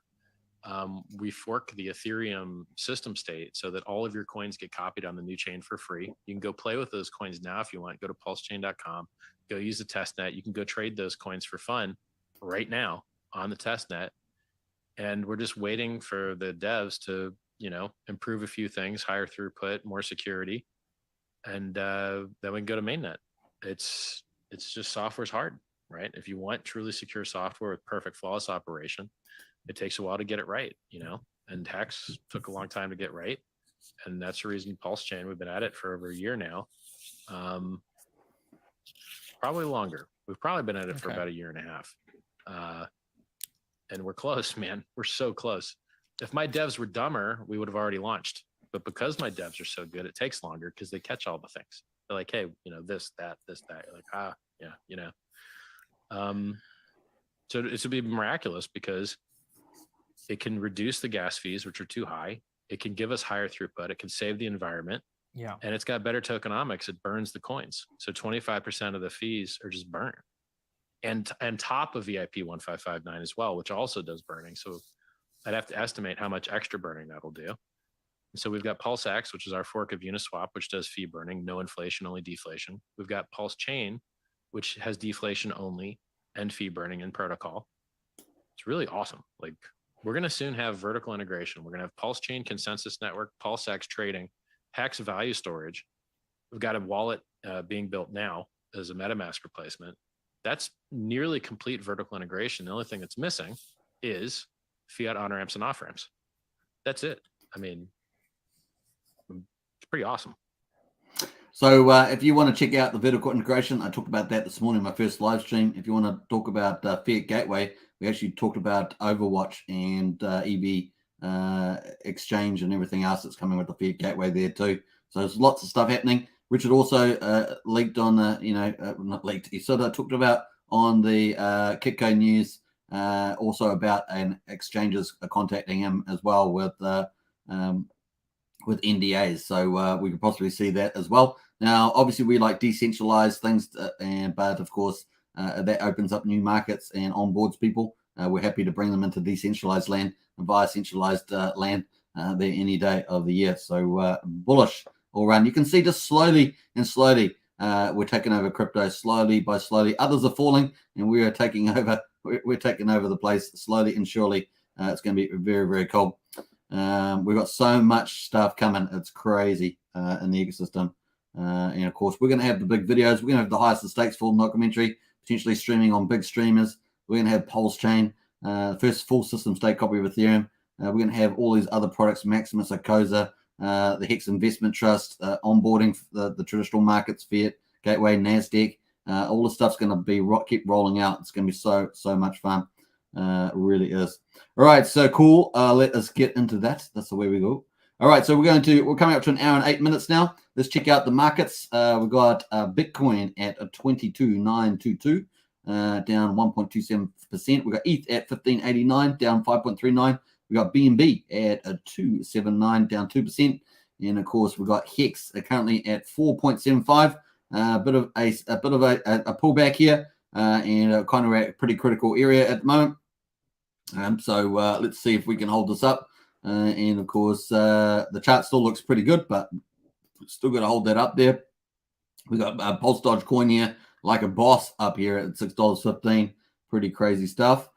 we fork the Ethereum system state so that all of your coins get copied on the new chain for free. You can go play with those coins now if you want. Go to pulsechain.com, go use the testnet. You can go trade those coins for fun right now on the testnet. And we're just waiting for the devs to, improve a few things, higher throughput, more security, and then we can go to mainnet. It's just software's hard, right? If you want truly secure software with perfect flawless operation, it takes a while to get it right, and Hex took a long time to get right. And that's the reason Pulsechain, we've been at it for over a year now. Probably longer. We've probably been at it for about a year and a half. And we're close, man. We're so close. If my devs were dumber, we would have already launched. But because my devs are so good, it takes longer because they catch all the things. They're like, hey, this, that. You're like, yeah. So it would be miraculous because it can reduce the gas fees, which are too high. It can give us higher throughput. It can save the environment. Yeah. And it's got better tokenomics. It burns the coins. So 25% of the fees are just burned. And top of VIP 1559 as well, which also does burning. So I'd have to estimate how much extra burning that'll do. And so we've got PulseX, which is our fork of Uniswap, which does fee burning, no inflation, only deflation. We've got Pulsechain, which has deflation only and fee burning in protocol. It's really awesome. Like, we're going to soon have vertical integration. We're going to have Pulsechain consensus network, PulseX trading, Hex value storage. We've got a wallet being built now as a MetaMask replacement. That's nearly complete vertical integration. The only thing that's missing is fiat on ramps and off ramps. That's it. I mean, it's pretty awesome. So if you want to check out the vertical integration, I talked about that this morning in my first live stream. If you want to talk about Fiat Gateway, we actually talked about Overwatch and EV exchange and everything else that's coming with the Fiat Gateway there too. So there's lots of stuff happening. Richard also leaked on not leaked. He sort of talked about on the Kitco news also about an exchanges contacting him as well with NDAs. So we could possibly see that as well. Now, obviously, we like decentralized things, but of course, that opens up new markets and onboards people. We're happy to bring them into decentralized land and via centralized land there any day of the year. So bullish all around. You can see just slowly we're taking over crypto slowly by slowly. Others are falling, and we are taking over. We're taking over the place slowly and surely. It's going to be very, very cool. We've got so much stuff coming. It's crazy in the ecosystem. And of course, we're going to have the big videos. We're going to have the highest of stakes full documentary, potentially streaming on big streamers. We're going to have Pulsechain, first full system stake copy of Ethereum. We're going to have all these other products, Maximus, Acosa, the Hex Investment Trust, onboarding the traditional markets, Fiat, Gateway, NASDAQ. All the stuff's going to be keep rolling out. It's going to be so much fun. It really is. All right, so cool. Let us get into that. That's the way we go. All right, so we're coming up to an hour and 8 minutes now. Let's check out the markets. We've got Bitcoin at 22,922, down 1.27%. We've got ETH at 1589, down 5.39. We got BNB at 279, down 2%. And of course, we've got Hex currently at 4.75. A bit of a pullback here, and kind of at a pretty critical area at the moment. So let's see if we can hold this up. And of course, the chart still looks pretty good, but still got to hold that up there. We got Pulse Dodge coin here, like a boss up here at $6.15. Pretty crazy stuff.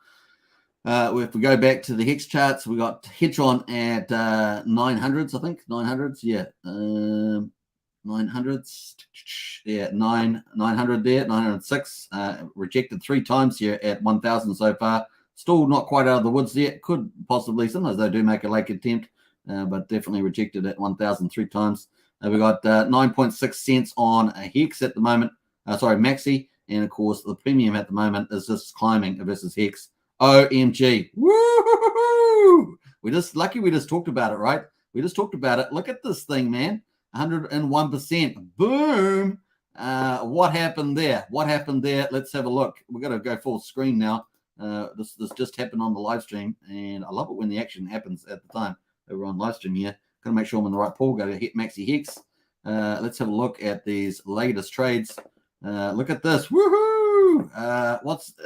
If we go back to the Hex charts, we got Hedron at 900s, I think 900s. Yeah. 900s, yeah, 900 there, 906, rejected 3 times here at 1,000 so far. Still not quite out of the woods yet. Could possibly, sometimes they do make a late attempt, but definitely rejected at 1,000 3 times. We got 9.6 cents on a Hex at the moment. Maxi, and of course the premium at the moment is just climbing versus Hex. OMG, woo! We just talked about it, right? We just talked about it. Look at this thing, man. 101%. Boom. What happened there? Let's have a look. We're going to go full screen now. This just happened on the live stream, and I love it when the action happens at the time that we're on live stream here. Got to make sure I'm in the right pool. Go to hit Maxi Hex. Let's have a look at these latest trades. Look at this. Woohoo!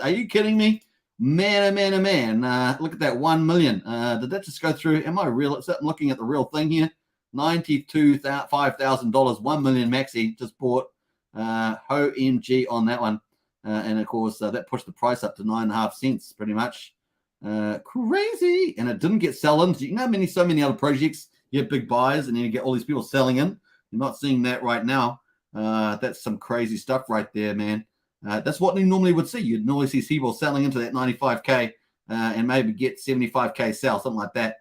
Are you kidding me? Man, oh man, oh man. Look at that 1 million. Did that just go through? Am I real? I'm looking at the real thing here. $95,000, 1 million Maxi just bought. OMG on that one. And of course, that pushed the price up to 9.5 cents pretty much. Crazy. And it didn't get sell-ins. You know, so many other projects, you have big buys and then you get all these people selling in. You're not seeing that right now. That's some crazy stuff right there, man. That's what you normally would see. You'd normally see people selling into that 95K and maybe get 75K sell, something like that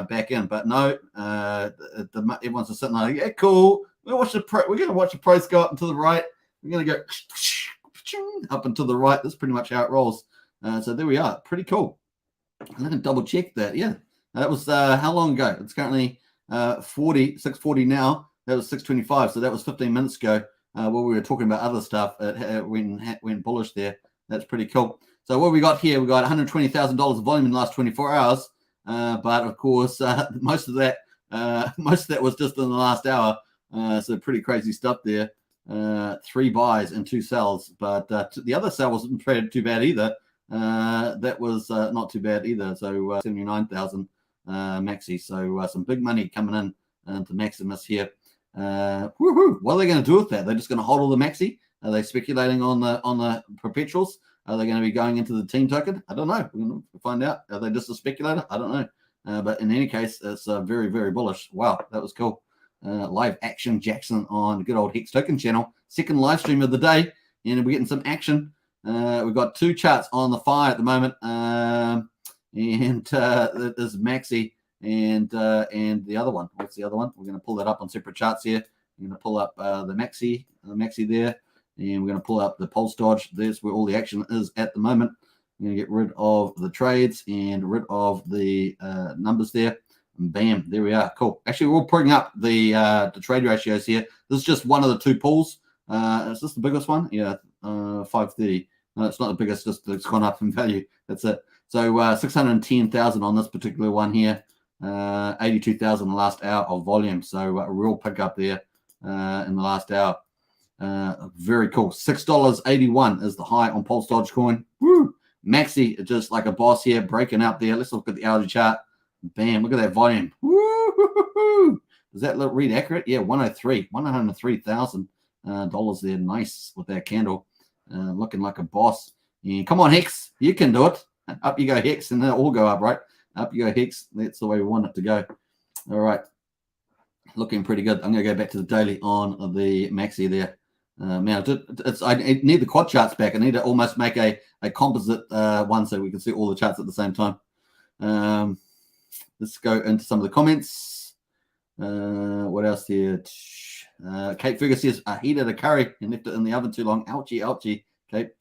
back in. But no, everyone's just sitting there like, yeah, cool. We're going to watch the price go up and to the right. We're going to go up and to the right. That's pretty much how it rolls. So there we are. Pretty cool. I'm going to double check that. Yeah, that was how long ago? It's currently 6:40 now. That was 6:25. So that was 15 minutes ago. Where we were talking about other stuff when bullish there. That's pretty cool. So what we got here, we got $120,000 of volume in the last 24 hours. But of course, most of that was just in the last hour. So pretty crazy stuff there. 3 buys and 2 sells. But the other sell wasn't traded too bad either. That was not too bad either. So 79,000 Maxi. So some big money coming in to Maximus here. Woohoo! What are they going to do with that? They're just going to hold all the Maxi? Are they speculating on the perpetuals? Are they going to be going into the team token? I don't know. We're going to find out. Are they just a speculator? I don't know. But in any case, it's very, very bullish. Wow, that was cool. Live action Jackson on good old Hex Token channel. Second live stream of the day, and we're getting some action. We've got 2 charts on the fire at the moment, and there's Maxi. And the other one, what's the other one? We're going to pull that up on separate charts here. We're going to pull up the Maxi there, and we're going to pull up the Pulse Dodge. There's where all the action is at the moment. We're going to get rid of the trades and rid of the numbers there. And bam, there we are. Cool. Actually, we're all putting up the trade ratios here. This is just one of the 2 pools. Is this the biggest one? Yeah, 530. No, it's not the biggest. Just it's gone up in value. That's it. So 610,000 on this particular one here. 82,000 in the last hour of volume. So a real pickup there in the last hour. Very cool. $6.81 is the high on Pulse Dogecoin. Woo! Maxi just like a boss here, breaking out there. Let's look at the hourly chart. Bam! Look at that volume. Woo! Does that look read accurate? Yeah, 103,000 dollars there. Nice with that candle, looking like a boss. And come on, Hex, you can do it. Up you go, Hex, and they'll all go up, right? Up you go, Hex. That's the way we want it to go. All right. Looking pretty good. I'm going to go back to the daily on the Maxi there. Now, I need the quad charts back. I need to almost make a composite one so we can see all the charts at the same time. Let's go into some of the comments. What else here? Kate Fergus says, I heated a curry and left it in the oven too long. Ouchie, ouchie. Kate.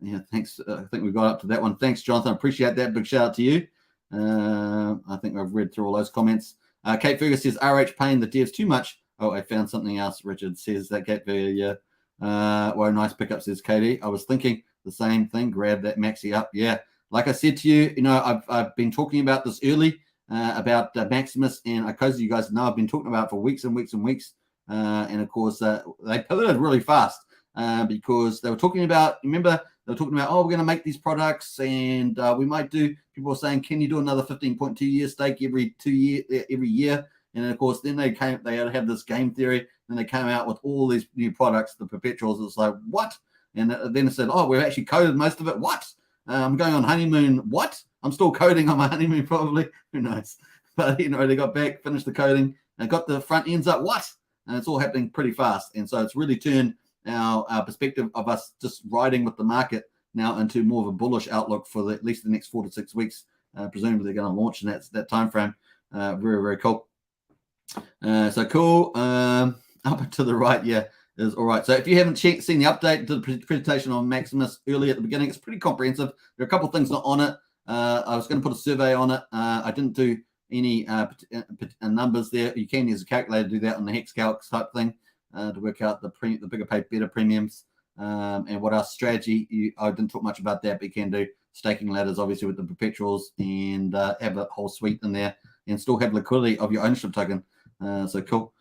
Yeah, thanks. I think we got up to that one. Thanks, Jonathan. Appreciate that. Big shout out to you. I think I've read through all those comments. Kate Fergus says, RH paying the devs too much. Oh, I found something else. Richard says that Kate Fergus, yeah. Well, nice pickup, says Katie. I was thinking the same thing. Grab that Maxi up. Yeah. Like I said to you, I've been talking about this early about Maximus and Icosa. You guys know I've been talking about it for weeks and weeks and weeks. And of course, they pivoted really fast because they were talking about, remember, they were talking about, oh, we're going to make these products and we might do, people were saying, can you do another 15.2 year stake every year? And of course, then they had this game theory, and they came out with all these new products, the perpetuals. It's like, what? And then it said, oh, we've actually coded most of it. What? I'm going on honeymoon. What? I'm still coding on my honeymoon, probably. Who knows? But, they got back, finished the coding, and got the front ends up. What? And it's all happening pretty fast. And so it's really turned our perspective of us just riding with the market now into more of a bullish outlook for at least the next 4 to 6 weeks. Presumably they're going to launch in that time frame. Very, very cool. So cool. Up to the right, yeah, is all right. So if you haven't seen the update to the presentation on Maximus early at the beginning, it's pretty comprehensive. There are a couple of things not on it. I was going to put a survey on it. I didn't do any numbers there. You can use a calculator to do that on the Hex Calc type thing to work out the bigger pay, better premiums and what our strategy. I didn't talk much about that, but you can do staking ladders, obviously, with the perpetuals and have a whole suite in there and still have liquidity of your ownership token. So cool.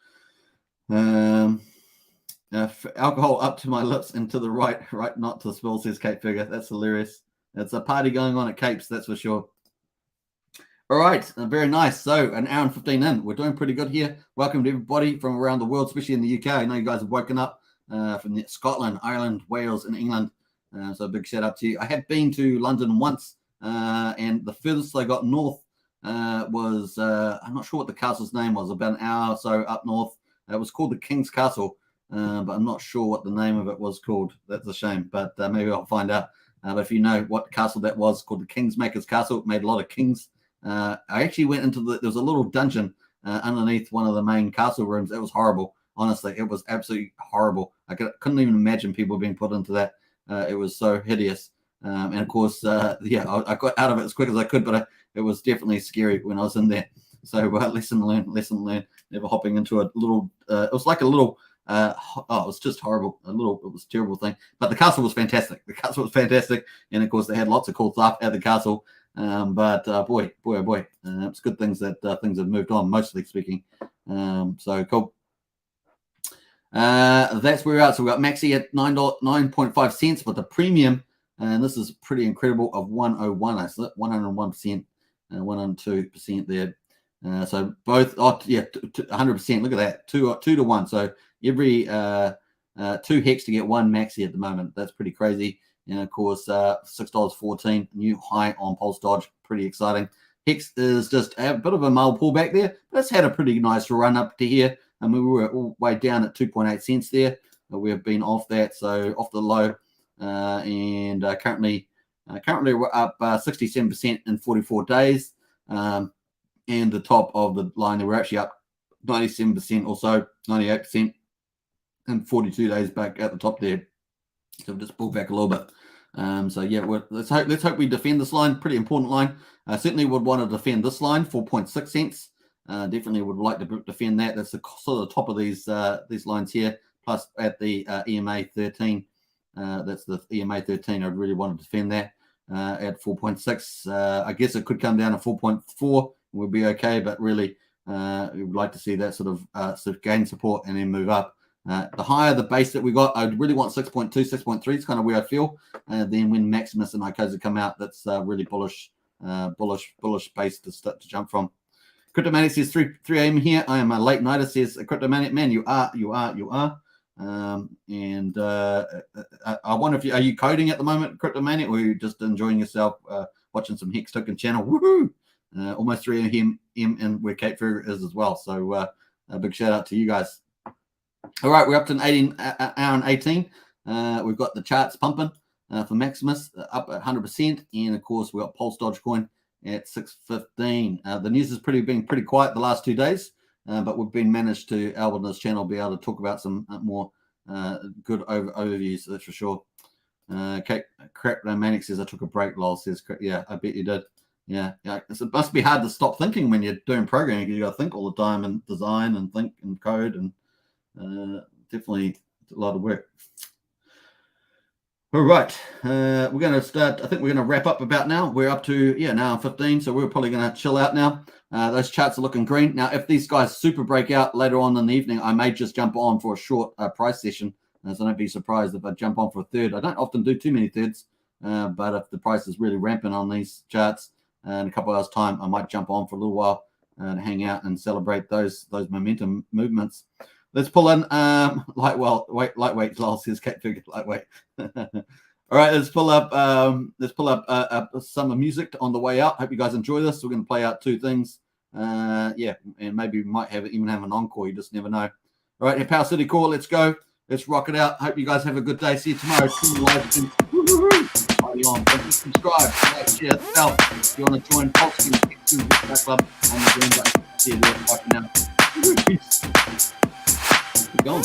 Alcohol up to my lips and to the right, not to spill, says Kate Figure. That's hilarious. It's a party going on at Capes, that's for sure. All right, very nice. So an hour and 15 in. We're doing pretty good here. Welcome to everybody from around the world, especially in the UK. I know you guys have woken up from Scotland, Ireland, Wales, and England. So a big shout out to you. I had been to London once, and the furthest I got north was, I'm not sure what the castle's name was, about an hour or so up north. It was called the King's Castle, but I'm not sure what the name of it was called. That's a shame, but maybe I'll find out. But if you know what castle that was, called the Kingsmaker's Castle, it made a lot of kings. I actually went into there was a little dungeon underneath one of the main castle rooms. It was horrible. Honestly, it was absolutely horrible. I couldn't even imagine people being put into that. It was so hideous. And of course, I got out of it as quick as I could, but it was definitely scary when I was in there. So lesson learned. Never hopping into a little, it was like a little, it was just horrible. It was a terrible thing. But the castle was fantastic. And of course, they had lots of cool stuff at the castle. But boy, it's good things that things have moved on, mostly speaking. So cool. That's where we're at. So we got Maxi at 9.5 cents, but the premium, and this is pretty incredible, of 101. I said 101%, 102% there. So both, 100%. Look at that, 2 to 1. So every 2 hex to get 1 Maxi at the moment. That's pretty crazy. And of course, $6.14, new high on Pulse Dodge. Pretty exciting. Hex is just a bit of a mild pullback there, but it's had a pretty nice run up to here. And we were all the way down at 2.8 cents there. We have been off that, so off the low. And currently we're up 67% in 44 days. And the top of the line, we're actually up 97% or so, 98% in 42 days back at the top there. So we'll just pull back a little bit. So yeah, let's hope we defend this line. Pretty important line. Certainly would want to defend this line, 4.6 cents. Definitely would like to defend that. That's the sort of top of these lines here. Plus at the EMA 13, that's the EMA 13. I'd really want to defend that at 4.6. I guess it could come down to 4.4. We'll be okay, but really we would like to see that sort of gain support and then move up. The higher the base that we got, I really want 6.2, 6.3 is kind of where I feel. Then when Maximus and Icosa come out, that's really bullish base to jump from. Cryptomanic says 3 a.m. here. I am a late nighter, says Cryptomanic. Man, you are. And I wonder if are you coding at the moment, Cryptomanic, or are you just enjoying yourself watching some Hex Token channel? Woohoo! Almost 3 a.m. and where Cape Fear is as well. So a big shout out to you guys. All right, we're up to an hour and 18. We've got the charts pumping for Maximus up at 100%, and of course we've got Pulse Dodge Coin at 6.15. The news has been pretty quiet the last 2 days, but we've been managed to Albert on this channel be able to talk about some more good overviews. That's for sure. Cryptomanic says I took a break. Lol says yeah, I bet you did. Yeah. It must be hard to stop thinking when you're doing programming. You got to think all the time and design and think and code and definitely a lot of work. All right, we're going to start. I think we're going to wrap up about now. We're up to an hour and 15, so we're probably going to chill out now. Those charts are looking green. Now, if these guys super break out later on in the evening, I may just jump on for a short price session. So don't be surprised if I jump on for a third. I don't often do too many thirds, but if the price is really ramping on these charts in a couple hours' time, I might jump on for a little while and hang out and celebrate those momentum movements. Let's pull in lightweight. Lol says Cat Figure lightweight. All right, let's pull up some music on the way out. Hope you guys enjoy this. We're going to play out 2 things. And maybe we might even have an encore. You just never know. All right, here, Power City Core. Let's go. Let's rock it out. Hope you guys have a good day. See you tomorrow. Party on. Don't forget to subscribe, like, share, sell. If you want to join Pulsechain Club on the green button. See you there. Bye for now. Peace. Keep going.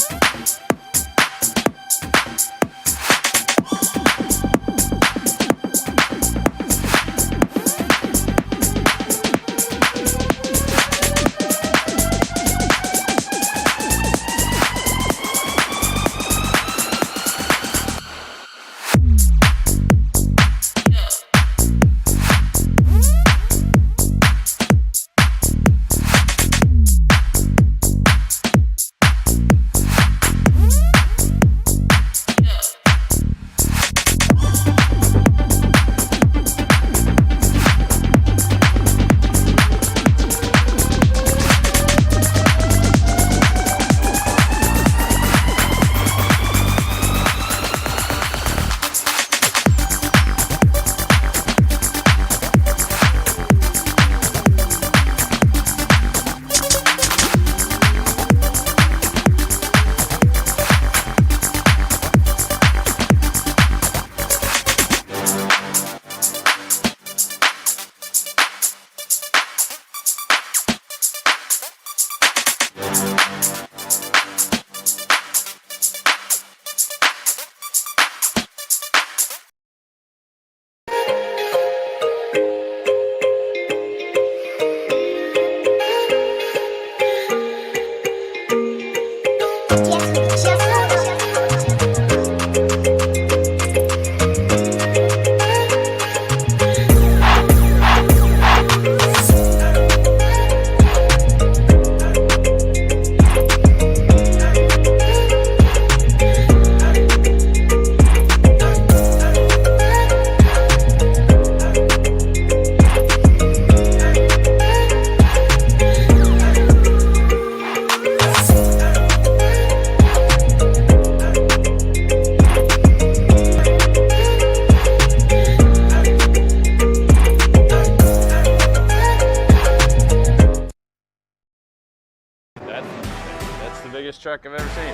That's the biggest truck I've ever seen.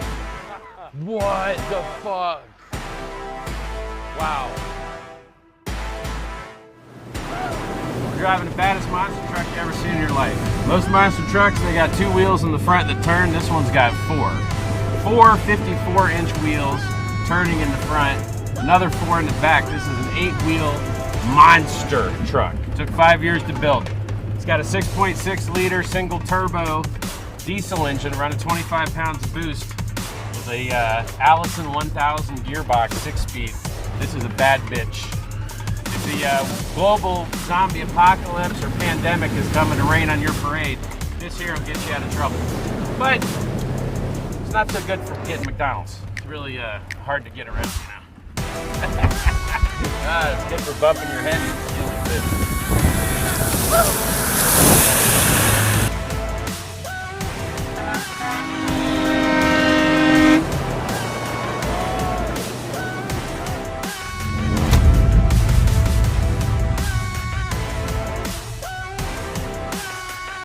What the fuck? Wow. We're driving the baddest monster truck you ever seen in your life. Most monster trucks, they got 2 wheels in the front that turn. This one's got 4. 4 54-inch wheels turning in the front, another 4 in the back. This is an 8-wheel monster truck. It took 5 years to build. It's got a 6.6 liter single turbo diesel engine running 25 pounds of boost with a Allison 1000 gearbox 6-speed. This is a bad bitch. If the global zombie apocalypse or pandemic is coming to rain on your parade, this here will get you out of trouble. But it's not so good for getting McDonald's. It's really hard to get around, you know. It's good for bumping your head and feeling good.